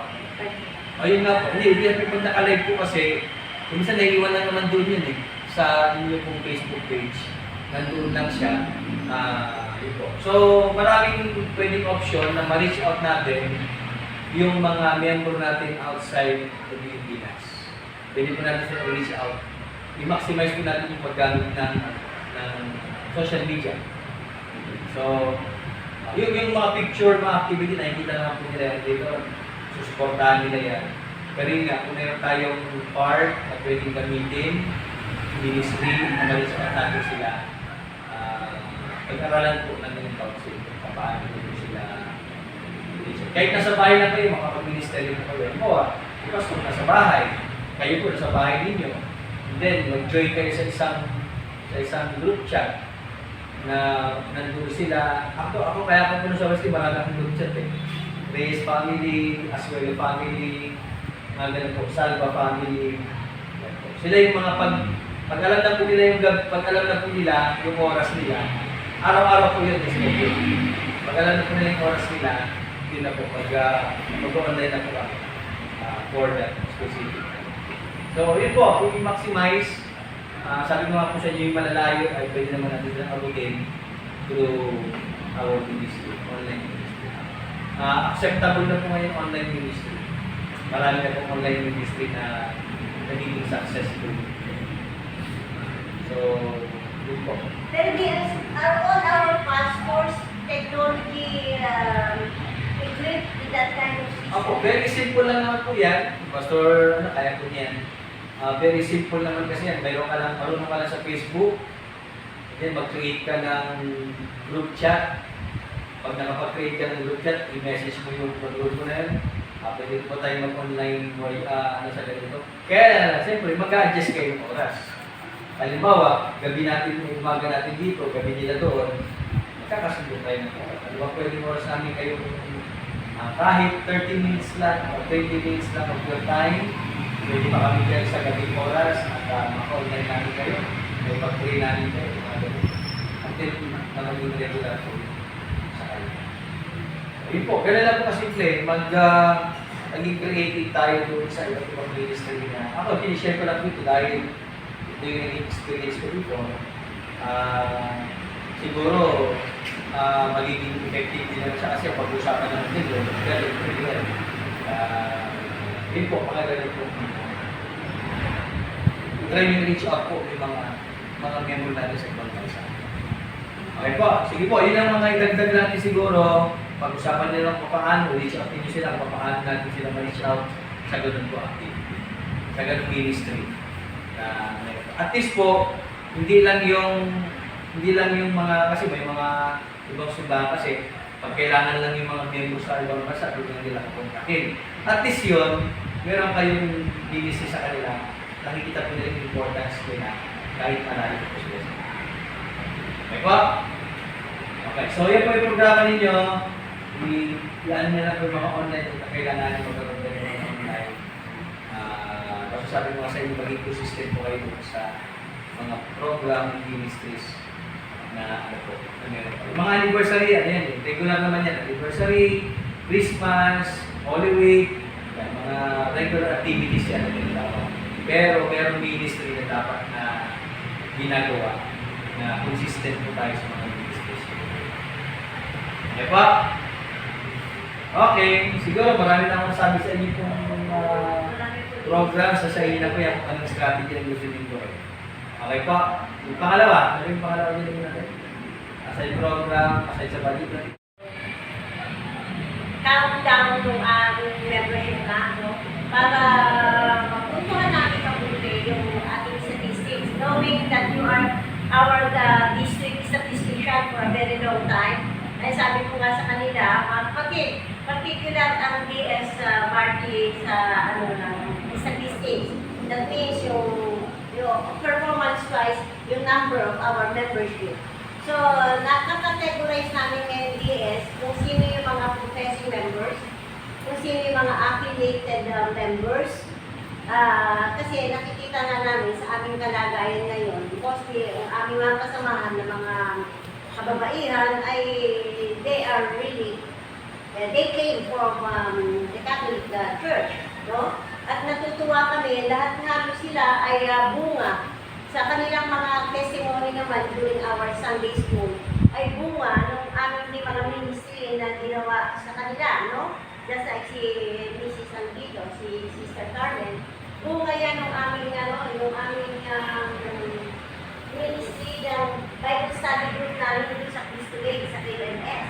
Ayun nga po. Hindi pag naka-live po kasi minsan naiiwan lang naman doon yun eh. Sa inyo pong Facebook page. Nandun lang siya. Yun po. So, maraming pwedeng option na ma-reach out natin yung mga member natin outside the Pilipinas. Pwede po natin sila reach out. I-maximize po natin yung paggamit ng social media. So, yung mga picture, mga activity, nakikita naman po nila dito. Susuportahan nila yan. Pero yun nga, kung meron tayong part na pwedeng gamitin, ministry, na ma-reach out natin sila, pag-aralan po natin yung council kung paano po sila. Kahit nasa bahay lang kayo, makapag-ministry po kayo. Bukas kung nasa bahay, kayo po nasa bahay ninyo. And then, mag-join kayo sa isang group chat na nandun sila. Ako kaya po sa Wesley, marami akong group chat eh. Reyes family, Aswell family, mga ganun po, Salva family. Sila yung mga pag alam na po nila yung oras nila, araw-araw po yun schedule. Pag alam na po nila yung oras nila, yun na po, mag-online na po for that specific. So, yun po, kung i-maximize, sabi ko nga po sa inyo yung malalayo ay pwede naman natin silang abutin through our ministry, online ministry. Acceptable na po ngayon online ministry. Marami na pong online ministry na nagiging successful. So, yun po. Pero are all our pastors technology equipped with that kind of system? Ako, very simple lang naman po yan. Pastor, kaya po niyan. Very simple naman kasi yan. Marunong ka lang sa Facebook. Then, mag-create ka ng group chat. Pag nakapag-create ka ng group chat, i-message mo yung group mo na yun. Pwede po tayo mag-online sa ganito. Kaya, siyempre, mag-adjust kayo ng oras. Halimbawa, gabi natin, umaga natin dito, gabi nila doon, magkakasundo tayo ng oras. Pwede mo oras namin kayo kahit 30 minutes lang o 20 minutes lang of your time, pwede pa kami kayo sa gabi oras at maka-online namin kayo. May pag-pray namin kayo. Until maging regular po sa kayo. Ayun po, ganun lang po kasimple. Naging creative tayo doon sa iba't ibang ministry na. Ako, tinishare ko lang dito dahil ito yung naging experience ko dito. Siguro, magiging effective din naman siya kasi ang pag-usapan naman dito. Pero, yun po, mga ganun po. Try yung reach out po yung mga member natin sa ibang bansa. Okay po, sige po, yun ang mga idagdag natin siguro. Pag-usapan nila kung paano, reach out niyo sila kung paano natin sila ma-reach out sa ganun po activity. sa ganung ministry. At least po, hindi lang yung mga, kasi may mga ibang simbahan kasi, pag kailangan lang yung mga miyembro sa ibang bansa, doon lang nila kukontakin. At least yun, meron kayong ministry sa kanila, nakikita po nila yung importance nila kahit malayo po sila. Okay po? Okay, so yan po yung programa ninyo. Ilaan nyo lang po yung mga online kung kailangan nyo magkaroon kayo ng online. Kasi sabi ko nga sa inyo, maging consistent po kayo sa mga program ministries na ano po, na meron po. Yung mga anniversary, ano yan, regular naman yan. Anniversary, Christmas, Holy Week, yan, mga regular activities yan na dapat. Pero meron ministry na dapat na ginagawa na consistent po tayo sa mga ministries. Okay pa? Okay, siguro marami na akong sabi sa inyo kung program sa inyo na po yan kung anong strategy ang gusto nyo gawin. Okay pa? Yung pangalawa, ano yung pangalawa nyo natin? Aside program, aside sa budget. Countdown ng aming membership na, no? Para mapuntuhan natin mabuti yung ating statistics, knowing that you are our district statistician for a very long time. Ay sabi ko nga sa kanila, particular ang DS party sa statistics. That means yung performance-wise, yung number of our membership. So, nakakategorize namin ngayon DS kung sino yung mga professing members, kung sino yung mga affiliated members. Kasi nakikita na namin sa aming kalagayan ngayon, mostly ang aming mga kasamahan na mga kababaihan ay they are really, they came from the Catholic Church, no? At natutuwa kami, lahat halos sila ay bunga. Sa kanilang mga testimony naman during our Sunday school, ay bunga ng aming mga ministry na ginawa sa kanila, no? Just like si Mrs. Anguido, si Sister Carmen, bunga yan ng aming, yung aming ministry ng Bible study group namin dito sa Cristo Gate, sa KMS,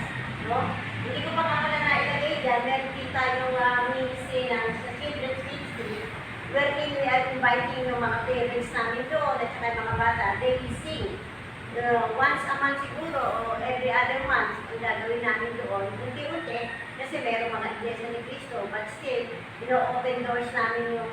no? Hindi ko pa kakala na ilagay dyan, meron din tayong ministry ng sa Children's Ministry, wherein we are inviting yung mga parents namin doon at saka yung mga bata, they will sing. Once a month siguro o every other month ang gagawin namin doon. Unti-unti, kasi meron mga iglesia ni Cristo, but still, open doors namin yung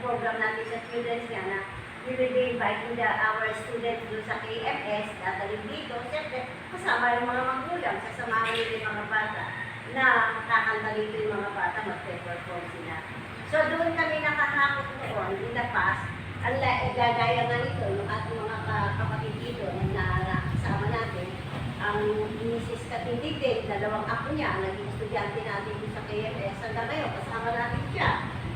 program natin sa students nga na we will be inviting our students doon sa KMS, dadaling dito, siyempre, kasama yung mga magulang, sasamahan nila yung mga bata na kakanta dito yung mga bata, mag-perform sila. So doon kami nakahakot noon in the past, ang gagaya nga nito, yung ating mga kapatid dito na nakasama natin, ang Mrs. Katindigdig, dalawang ako niya, naging estudyante natin dito sa KMS, hanggang ngayon, kasama natin siya.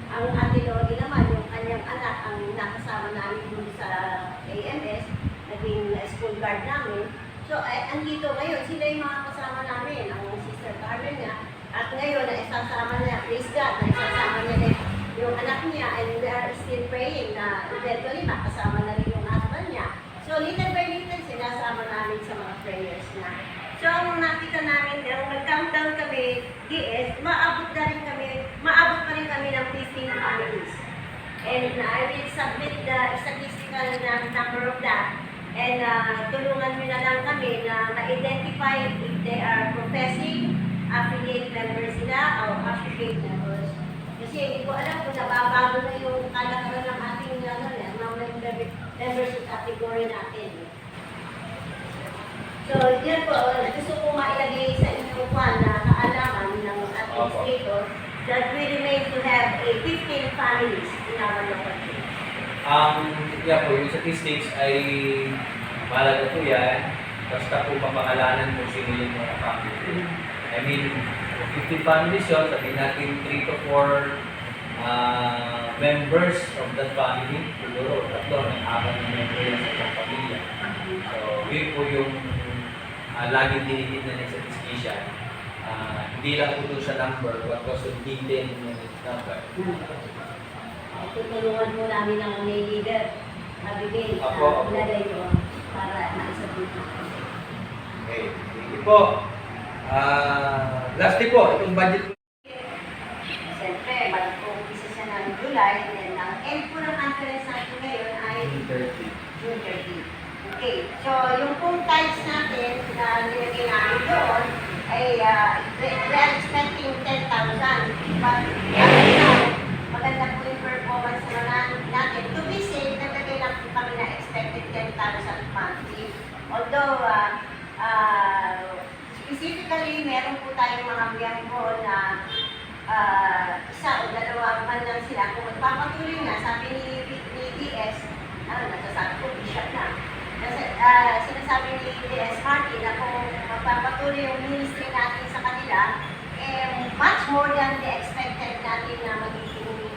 Ang ate Lori naman, yung kanyang anak, ang nakasama namin dito sa KMS, naging school guard namin. So, andito ngayon, sila yung mga kasama namin, ang Sister Carmen niya, at ngayon, na isasama niya, praise God, na isasama niya na yung anak niya, and we are still praying na eventually makasama na rin yung husband niya. So, little by little, sinasama namin sa mga prayers na. So, ang nakita namin, nung nag-countdown kami, DS, maabot pa rin kami ng 15 families. And I will submit the statistical number of that. And tulungan nyo na lang kami na ma-identify if they are professing, affiliate members sila, o associate members. Kasi hindi ko alam kung nababago na yung kalakaran ng ating membership category natin. So, yan po, gusto ko mailagay sa inyong na kaalaman ng administrator that we remain to have a 15 families in our local church. Yeah po, yung statistics ay mahalaga po yan. Basta po papangalanan mo sino yung mga family. I mean, 15 families yun, sabihin natin 3 to 4 members of that family. Siguro, 3 ng 4 na member yan sa isang pamilya. So, yun po yung laging tinitignan ng statistician. Hindi lang po doon sa number, but also detail ng number. Tutulungan mo namin ang may leader. Abigail, ilagay ko para maisabot. Okay, sige po. Lastly po, itong budget. Siyempre, mag-umpisa siya ng July, and then ang end po conference natin ngayon ay 30. June 30. Okay, so yung pong tithes natin na nilagay namin doon ay we are expecting 10,000. But right now, maganda po yung performance naman natin. To be safe, naglagay lang po kami na expected 10,000 monthly. Although, specifically, meron po tayong mga miyembro na isa o dalawa man lang sila. Kung magpapatuloy na, sabi ni DS, nasasabi ko, bishop na. Kasi sinasabi ni DS Martin na kung magpapatuloy yung ministry natin sa kanila, much more than the expected natin na magiging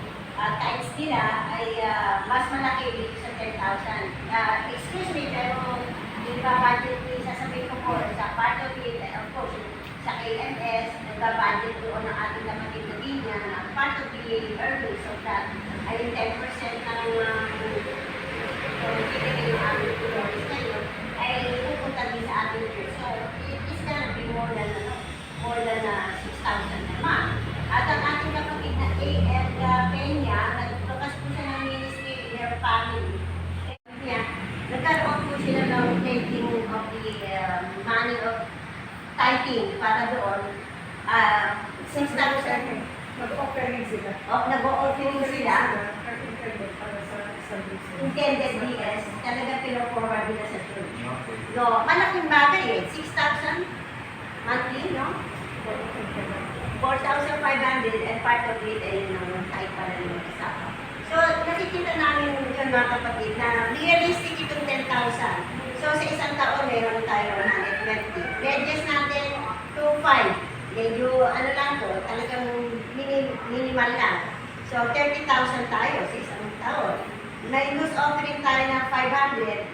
times nila ay mas malaki dito sa 10,000. Excuse me, pero hindi ba budget ni sasabihin ko po sa part of it, of course, sa KMS, nagbabudget doon ang ating kapatid na linya na part of the earnings of that ay 10% ng pinigil yung aming tulong ngayon ay pupunta din sa ating church. So, it's gonna be more than 6,000 a month. At ang ating kapatid na A.F. Peña, nagbukas po siya ng ministry in their family. Kaya, nagkaroon po sila ng taking of the money of tithing para doon. 6,000. Mag-offering sila. Nag-o-offering sila. Intended para sa isang business. Intended DS, talaga pino-forward nila sa church. Okay. No, malaking bagay eh. 6,000 monthly, no? 4,500 and part of it ay yun ang tithe para yung isa. So, nakikita namin yun mga kapatid na realistic itong 10,000. So, sa isang taon, meron tayo 120. Wedges natin, 2,500. Medyo, ano lang to, talagang minimal lang. So, 30,000 tayo sa isang taon. May loose offering tayo ng 500,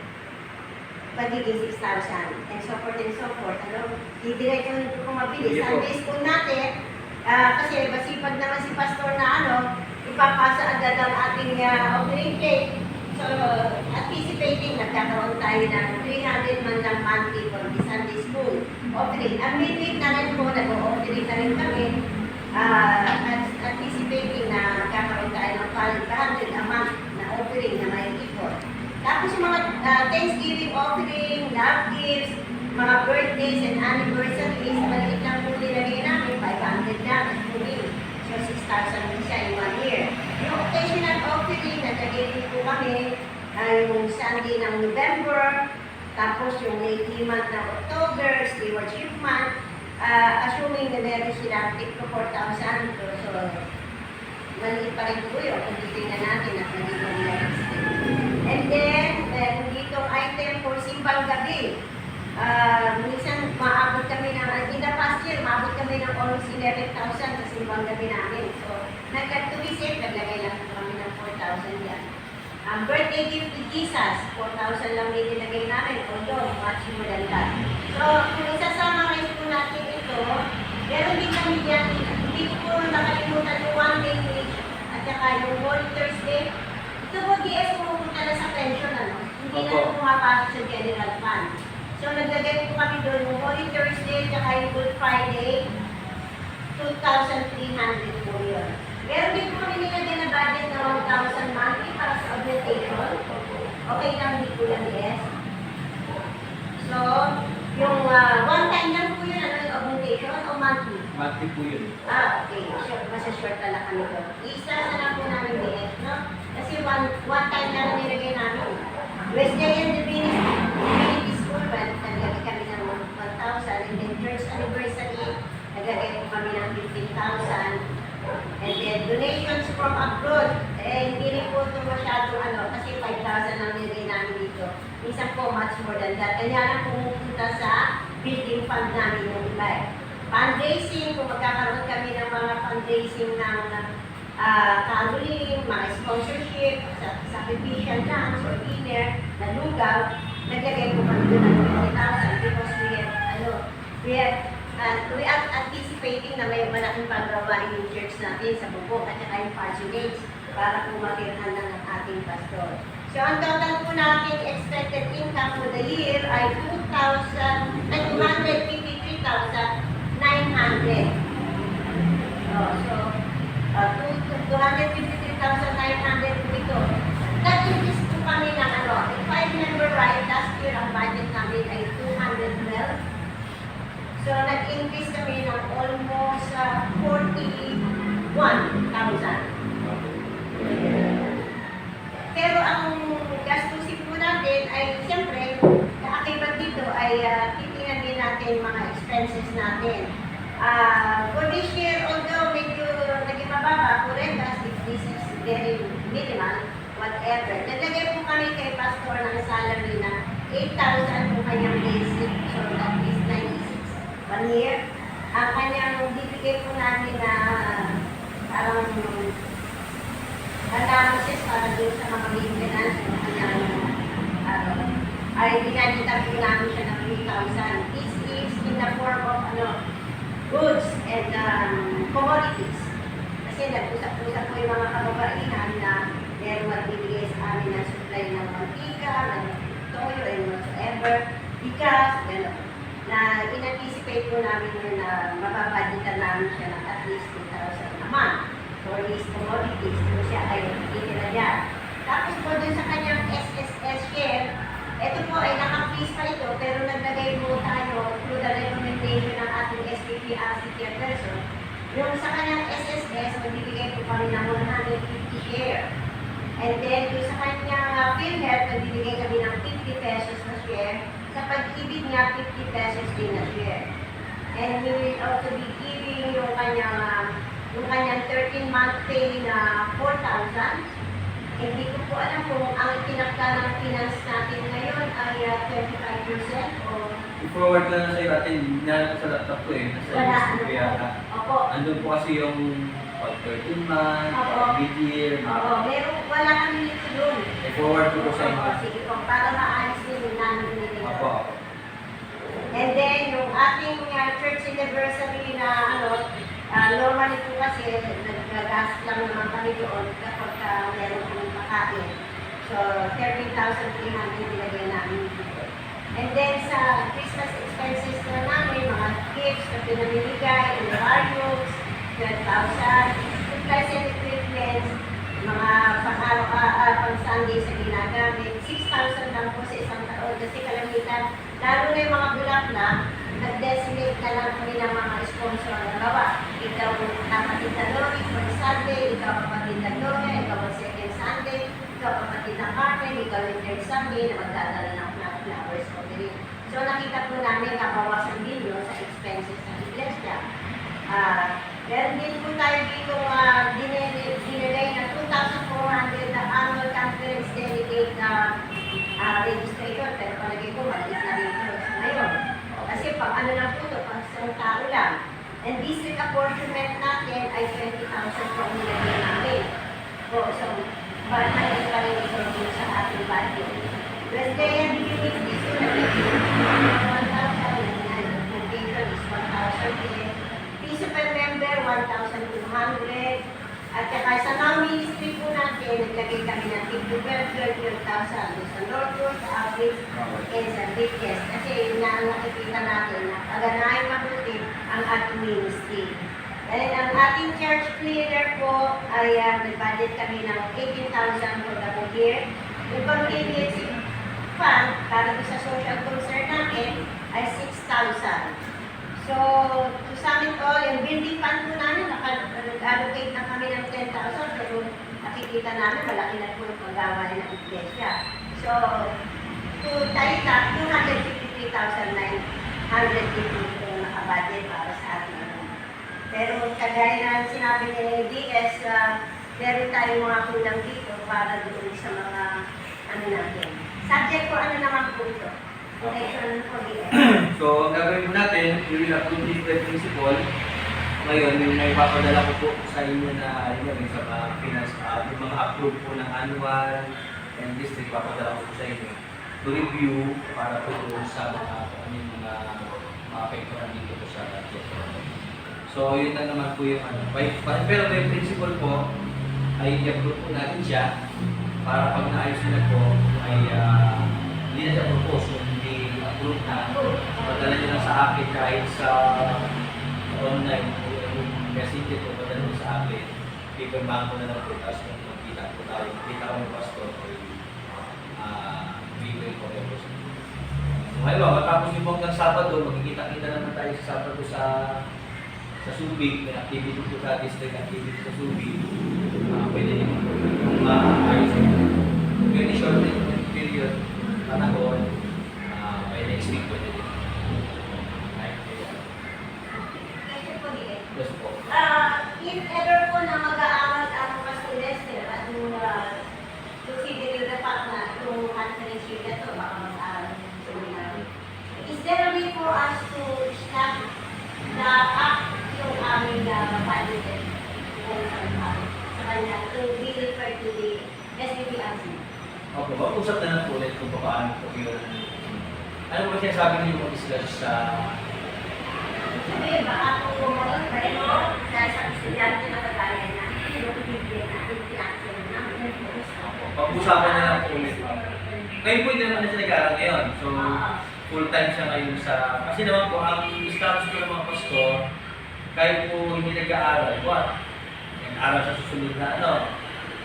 magiging 6,000. And so forth and so forth. Ano, didiretso nito kung mabilis. Sunday school natin, kasi masipag naman si pastor na ipapasa agad ang ating offering plate. So, anticipating, nagkakaroon tayo ng 300 man lang monthly for the Sunday school offering. Ang midweek na rin po, nag-o-offering na rin kami, anticipating na magkakaroon tayo ng 500 a month na offering na may ipon. Tapos yung mga Thanksgiving offering, love gifts, mga birthdays and anniversaries, maliit lang po nilagay namin, 500 lang at huli. So, 6,000 din siya in 1 year. Yung occasional offering, nagagay din po kami yung Sunday ng November, tapos yung late month ng October, Stewardship Month, assuming na meron silang tip to 4,000. So, maliit pa rin po yun kung titignan natin at nagiging realistic. And then, meron ditong item for simbang gabi. Minsan, maabot kami ng, in the past year, maabot kami ng almost 11,000 sa simbang gabi namin. So, nagkatuwisip, naglagay lang kami ng 4,000 yan. Birthday gift to Jesus, 4,000 lang din nilagay namin, although much more than that. So, kung isasama-rize po natin ito, meron din kami yan, hindi ko po nakalimutan yung 1 day week at saka yung Holy Thursday. Ito po, DS pumunta na sa pension, hindi na po pumapasok sa general fund. So, naglagay po kami doon yung Holy Thursday, tsaka yung Good Friday, 2,300 po yun. Meron din po kami nilagay na budget na 1,000 monthly para sa augmentation. Okay lang, hindi po yan, yes. So, yung one time lang po yun, yung augmentation o monthly? Monthly po yun. Okay. Sure, masya-sure talaga kami doon. Isa na lang po namin DS, no? Kasi one time lang nilagay namin. Wesleyan Divinity School, naglagay kami ng 1,000. And then church anniversary, naglagay po kami ng 15,000. And then donations from abroad, hindi rin po ito masyadong kasi 5,000 lang nilagay namin dito. Minsan po much more than that. Kanya lang pumupunta sa building fund namin yung iba. Fundraising, kung magkakaroon kami ng mga fundraising ng kaguling, mga sponsorship, sacrificial dance or dinner, na lugaw, naglagay po kami doon ng 20,000 because we are anticipating na may malaking paggawa yung church natin sa bubok at saka yung parsonage para po matirhan ng ating pastor. So, ang total po natin expected income for the year ay 253,900. So, 253,900 po ito. nag-increase po kami ng ano, if I remember right, last year ang budget namin ay 212. So, nag-increase kami ng almost 41,000. Pero ang gastusin po natin ay, siyempre, kaakibat dito ay titingnan din natin mga expenses natin. For this year, although medyo naging mababa, Kuretas, if this is very minimal, whatever. Naglagay po kami kay Pastor ng salary na 8,000 po kanyang basic, so that is 96 1 year. Ang kanyang bibigay po namin na parang allowances para doon sa mga maintenance ng kanyang ay dinaditan po namin siya ng 3,000. This is in the form of goods and commodities. Kasi nag-usap-usap po yung mga kababaihan na meron magbibigay sa amin ng supply ng mantika, ng toyo, and whatsoever, bigas, gano'n. Na in-anticipate po namin yun na mababaditan namin siya ng at least 2,000 a month for these commodities. So siya ay titira dyan. Tapos po dun sa kanyang SSS share, ito po ay naka-freeze pa ito, pero naglagay po tayo through the recommendation ng ating SPP City person. Yung sa kanyang SSS, magbibigay po kami ng 150 share. And then, yung sa kanyang PhilHealth, magbibigay kami ng 50 pesos na share. Sa pag-ibig niya, 50 pesos din na share. And we will also be giving yung kanyang 13-month pay na 4,000. Hindi ko po alam kung ang itinakda ng finance natin ngayon ay 25% o I-forward ko na sa iyo natin, hinanap ko sa laptop ko eh. Nasa wala. list ko yata. Opo. Andun po kasi yung pag 13 month, Opo. pag mid-year, Oo, meron, wala kami nito doon. I-forward ko po sa inyo. Opo, sige po, para maayos din yung namin nila. Opo. And then, yung ating church anniversary na normally po kasi nag-gas lang naman kami doon kapag meron kami pakain. So, 13,300 nilagay namin dito. And then, sa Christmas expenses na namin, mga gifts na pinamimigay, environments, 12,000, supplies and equipment, mga pang-Sunday sa ginagamit, 6,000 lang po sa isang taon kasi kalamitan, lalo na yung mga bulaklak, nag-designate na lang kami ng mga sponsor na gawa. Ikaw kapatid na Lori for Sunday, ikaw kapatid na Lori, ikaw ang second Sunday, ikaw kapatid na Carmen, ikaw yung third Sunday na magdadala ng flowers o green. So nakita po namin kabawasan din yun sa expenses ng iglesia. Meron din po tayo dito dinilay na 2,400 na annual conference delegate registration, pero palagi ko maliit na rito ngayon. Kasi pang ano lang po ito, pang isang tao lang. And district apportionment natin ay 20,000 po ang nilagay namin. So, maliit pa rin ito dito sa ating budget. Wesleyan Communities ko na 1,000, education is 1,000, piso per member 1,200, at saka sa non-ministry po natin, naglagay kami ng 12,000 sa Northwood, sa Outreach, and sa Bridges. Kasi yun na ang nakikita natin na paganahin mabuti ang ating ministry. Dahil ang ating church cleaner po ay nag-budget kami ng 18,000 for the whole year. Yung pang-agency fund para sa social concern namin ay 6,000. So, to sum it all, yung building fund po namin, nag-allocate na kami ng 10,000, pero nakikita namin, malaki na po yung paggawa ng iglesia. So, to tie it up, 253,900 dito nakabudget para sa atin. Pero kagaya na sinabi ni DS, meron tayong mga kulang dito para doon sa mga natin. Subject ko ano naman po ito. Protection for DS. So, ang gagawin po natin, we will approve this by principle. Ngayon, yung naipapadala ko po sa inyo na yung sa mga finance, yung mga approve po ng annual and district, papadala ko po sa inyo to review para po doon sa mga apektuhan dito po sa budget. So, yun na naman po yung pero may principle po, ay i-approve po natin siya para pag naayos na po ay hindi na siya propose kung hindi approve na. Padala nyo lang sa akin kahit sa online o message po, padala nyo sa akin pipirmahan ko na lang po, tapos kung magkita po tayo, magkita ko ng pastor, bibigay ko kayo po. So, ngayon, matapos yung hanggang Sabado, magkikita-kita naman tayo sa Sabado sa Subic, may activity po sa district activity sa Subic. Pwede naman po kung maayos ito. Very short period, panahon, by next week pwede din. Question po din. Yes po. If ever po na mag-aaral ang Pastor Lester at yung considering the fact na itong conference year na ito, baka mag-aaral ng seminary, is there a way for us to stop the act yung aming budgeted sa kanya to be referred to the SBPRC? Okay, mag-usap na lang po ulit kung paano po yung... Ano ba sinasabi niyo kung isla sa... Sabi, baka kung gumawa pero dahil sa estudyante na kagaya na, yung bibigyan natin i-action na. Pag-usapan na lang po ulit. Ngayon po hindi naman na siya nag-aaral ngayon. So, full-time siya ngayon sa... Kasi naman po, ang status ko ng mga pastor, kahit po hindi nag-aaral, what? Nag-aaral sa susunod na ano.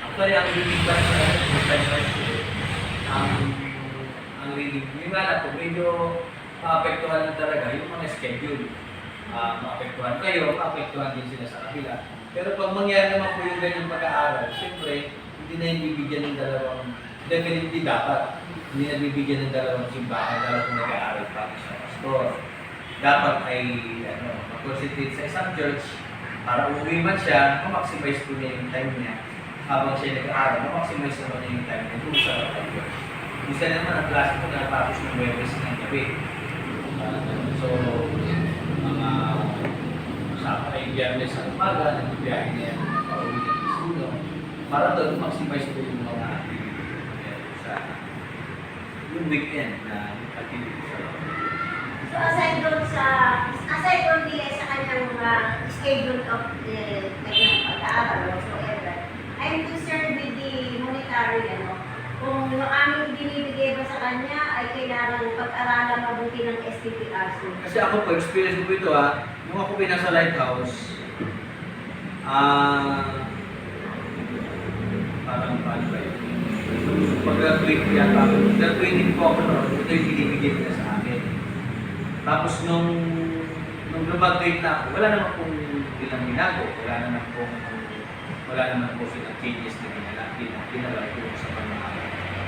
Actually, ang reading class na full-time class ko, ang reading, yung nga na po, medyo maapektuhan lang talaga yung mga schedule. Maapektuhan kayo, maapektuhan din sila sa kabila. Pero pag mangyari naman po yung ganyang pag-aaral, siyempre, hindi na yung bibigyan ng dalawang, definitely dapat, hindi na bibigyan ng dalawang simbahan, lalo kung nag-aaral pa sa pastor. Dapat ay mag-concentrate sa isang church para umuwi man siya, ma-maximize po niya yung time niya. Habang siya nag-aaral, ma-maximize naman niya yung time niya kung sa kapatid. Isa naman ang klase ko na tapos ng Webes ng gabi. So, mga saka ay biyernes sa umaga, nagbibiyahe niya pauwi ng Isuno. Para doon, maximize po yung mga activity sa yung weekend na activity sa So aside from sa kanyang schedule of the kanyang pag-aaral whatsoever, I'm concerned with the monetary, kung yung aming binibigay ba sa kanya ay kailangan pag-aralan mabuti ng STPRC. Kasi ako po, experience ko po ito nung ako pinasa Lighthouse, parang paano ba yun? Pag-graduate ko yata, graduating po ako noon, ito yung binibigay nila sa akin. Tapos nung graduate na ako, wala naman pong bilang binago, wala naman po silang changes na ginala ko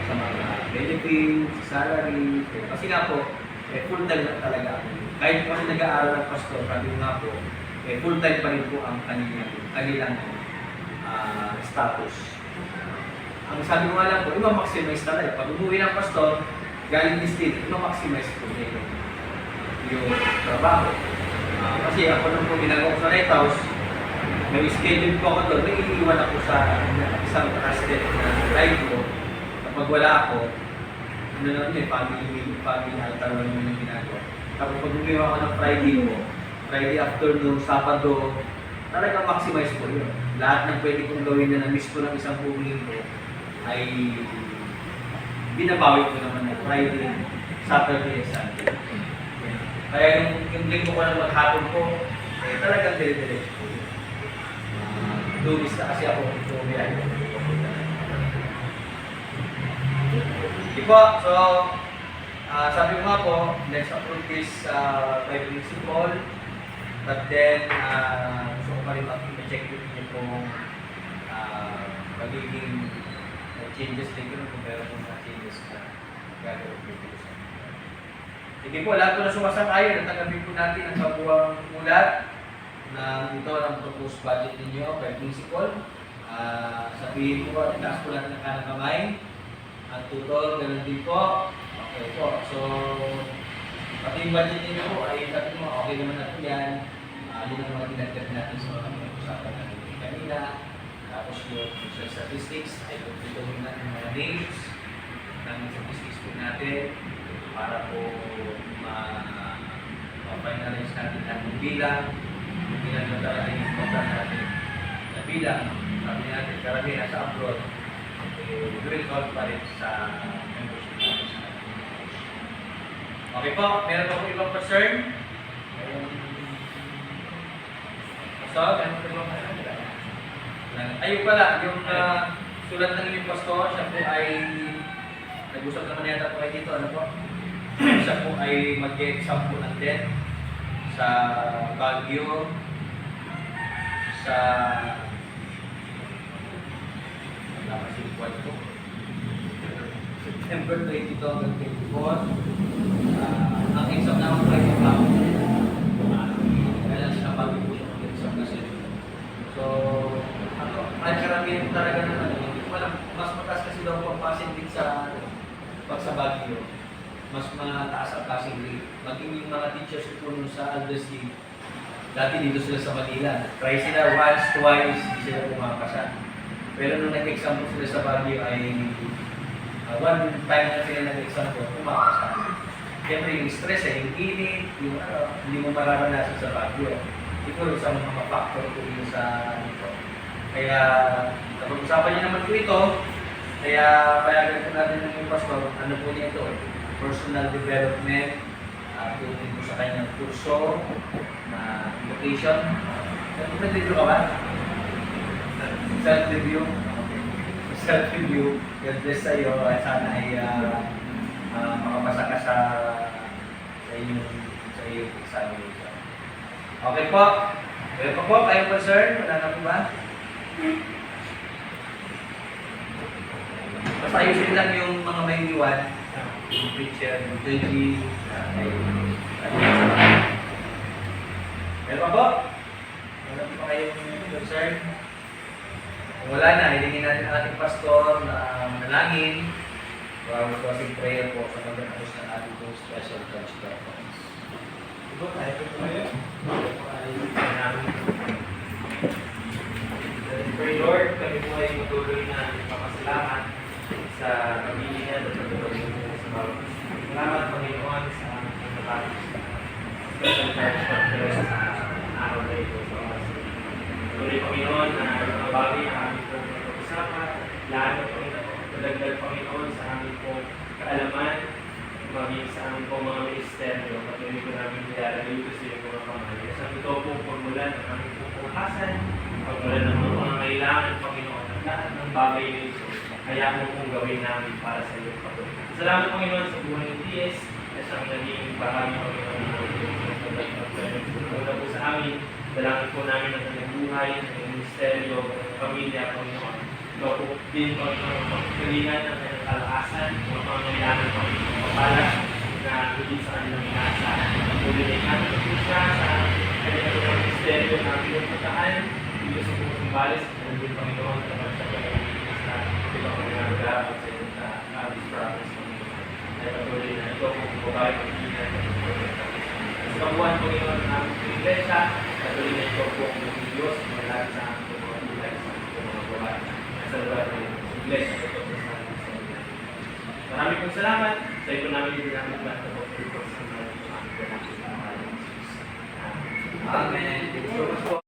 sa mga benefits, salary, kasi nga po, full time na talaga ako. Kahit kasi nag-aaral ng pastor, sabi ko nga po, full time pa rin po ang kanilang status. Ang sabi ko nga lang po, i-maximize talaga. Pag umuwi ng pastor, galing ni Steve, i-maximize po niya yung trabaho. Kasi ako nung po ginagawa ko sa Lighthouse, may schedule po ako doon, may iniiwan ako sa isang trusted na live ko. Kapag wala ako, family altar naman yung ginagawa. Tapos pag umiwa ako ng Friday afternoon, Sabado, talagang maximize ko yun. Lahat ng pwede kong gawin na na-miss ko ng isang buong linggo ay binabawi ko naman ng Friday, Saturday, and Sunday. Kaya yung linggo ko na maghapon ko, talagang dire-diretso ko. Lumis na kasi ako ito biyahe. Di po, so sabi ko nga po, let's approve this by principle, but then gusto ko pa rin mag-check with niyo kung magiging changes dito kung meron kong mga changes na gagawin dito sa inyo. Sige po, lahat po na sumasang-ayon, natanggapin po natin ang kabuang ulat ng ito ng proposed budget ninyo by principle. Sabihin po, itaas po natin ang kanang kamay. Ang tutol, ganun din po. Okay po. So, pati yung budget ninyo po ay sabi mo, okay naman na po yan. Yun ang mga dinagdag natin sa mga usapan natin kanina. Tapos yung sa statistics ay tutulungan natin mga names ng statistics po natin para po ma-finalize natin ang bilang yung pinagdadala natin yung kontra natin na bilang. Sabi natin, karamihan sa abroad, will count pa rin sa membership natin sa okay po, meron po ibang concern? So, meron po ibang concern? Ayun pala, yung sulat ng inyong pastor, siya po ay nag-usap naman yata po kayo dito, ano po? Siya po ay mag-exam po ng DET sa Baguio, sa wala kasi buwan po. September 22 hanggang 24. Ang exam naman po ay pagkakot. Kaya siya bago po siya mag-exam kasi. So, ay karamihan talaga naman. Mas mataas kasi daw po ang passing rate sa pag sa Baguio. Mas mataas ang passing rate. Maging yung mga teachers ko po sa Aldous dati dito sila sa Manila. Try sila once, twice, hindi sila pumapasa. Pero nung nag-exam po sila sa Baguio ay one time na sila nag-exam po, pumapasa. Siyempre yung stress yung init, yung hindi mo mararanasan sa Baguio. Ito sa mga factor po yun sa ito. Kaya, napag-usapan niya naman po ito, kaya payagan po natin ng pastor, ano po niya ito, personal development, tungkol po sa kanyang kurso, na education. Nag-review ka ba? Self-review? Okay. Self-review, God bless sa iyo, at sana ay makapasa ka sa iyong examination. Okay po. Okay po, kayo concern? Wala na po ba? Basta ayusin lang yung mga may iwan. Yung preacher, yung clergy, meron po? Wala po kayong concern? Kung wala na, hilingin natin ang ating pastor na manalangin. Our closing prayer po sa pagkatapos ng ating special church conference. Ito, tayo po tayo. Ito ay namin. Pray Lord, kami po ay matuloy na papasalamat sa pamilya at pagkatuloy sa bawat. Salamat Panginoon sa aming pagkatapos special church conference sa araw na ito sa oras. Tuloy Panginoon na nabawi ang aming pag-usapan, lalo Panginoon, Panginoon sa aming pong kaalaman, maging sa aming pong mga ministeryo, patuloy ko namin nilalagay ito sa iyong mga kamay. Sa ito pong formulan ng aming pupukasan, pagmulan ng mga pangangailangan, Panginoon, at lahat ng bagay na ito, kaya mo pong gawin namin para sa iyong patuloy. Salamat Panginoon sa buhay ng DS, na siyang naging bahagi Panginoon ng po sa amin, dalangin po namin ang kanyang buhay, ang kanyang ministeryo, ang pamilya, Panginoon. Ikaw po din po ang pagkalingan ng kanyang kalakasan, mga pangangailangan po ang kapalat na higit sa kanilang inasa. Patuloy na namin po siya sa kanyang ministeryo na pinagpataan, dito sa pumusumbales, at din Panginoon, kapag siya po ay sa ibang pangangalaga at sa iyong Abis Province, Panginoon. Ay patuloy na ito kung babae pagkikinan at sa kabuhan, Panginoon, ng aming iglesia, patuloy na ito po ang Diyos, malaki sa aming mga tulay sa aming mga babae. Sa lugar ng iglesia, ito po sa aming sa inyo. Maraming pong salamat sa ito namin din namin lahat na po sa mga aming Amen.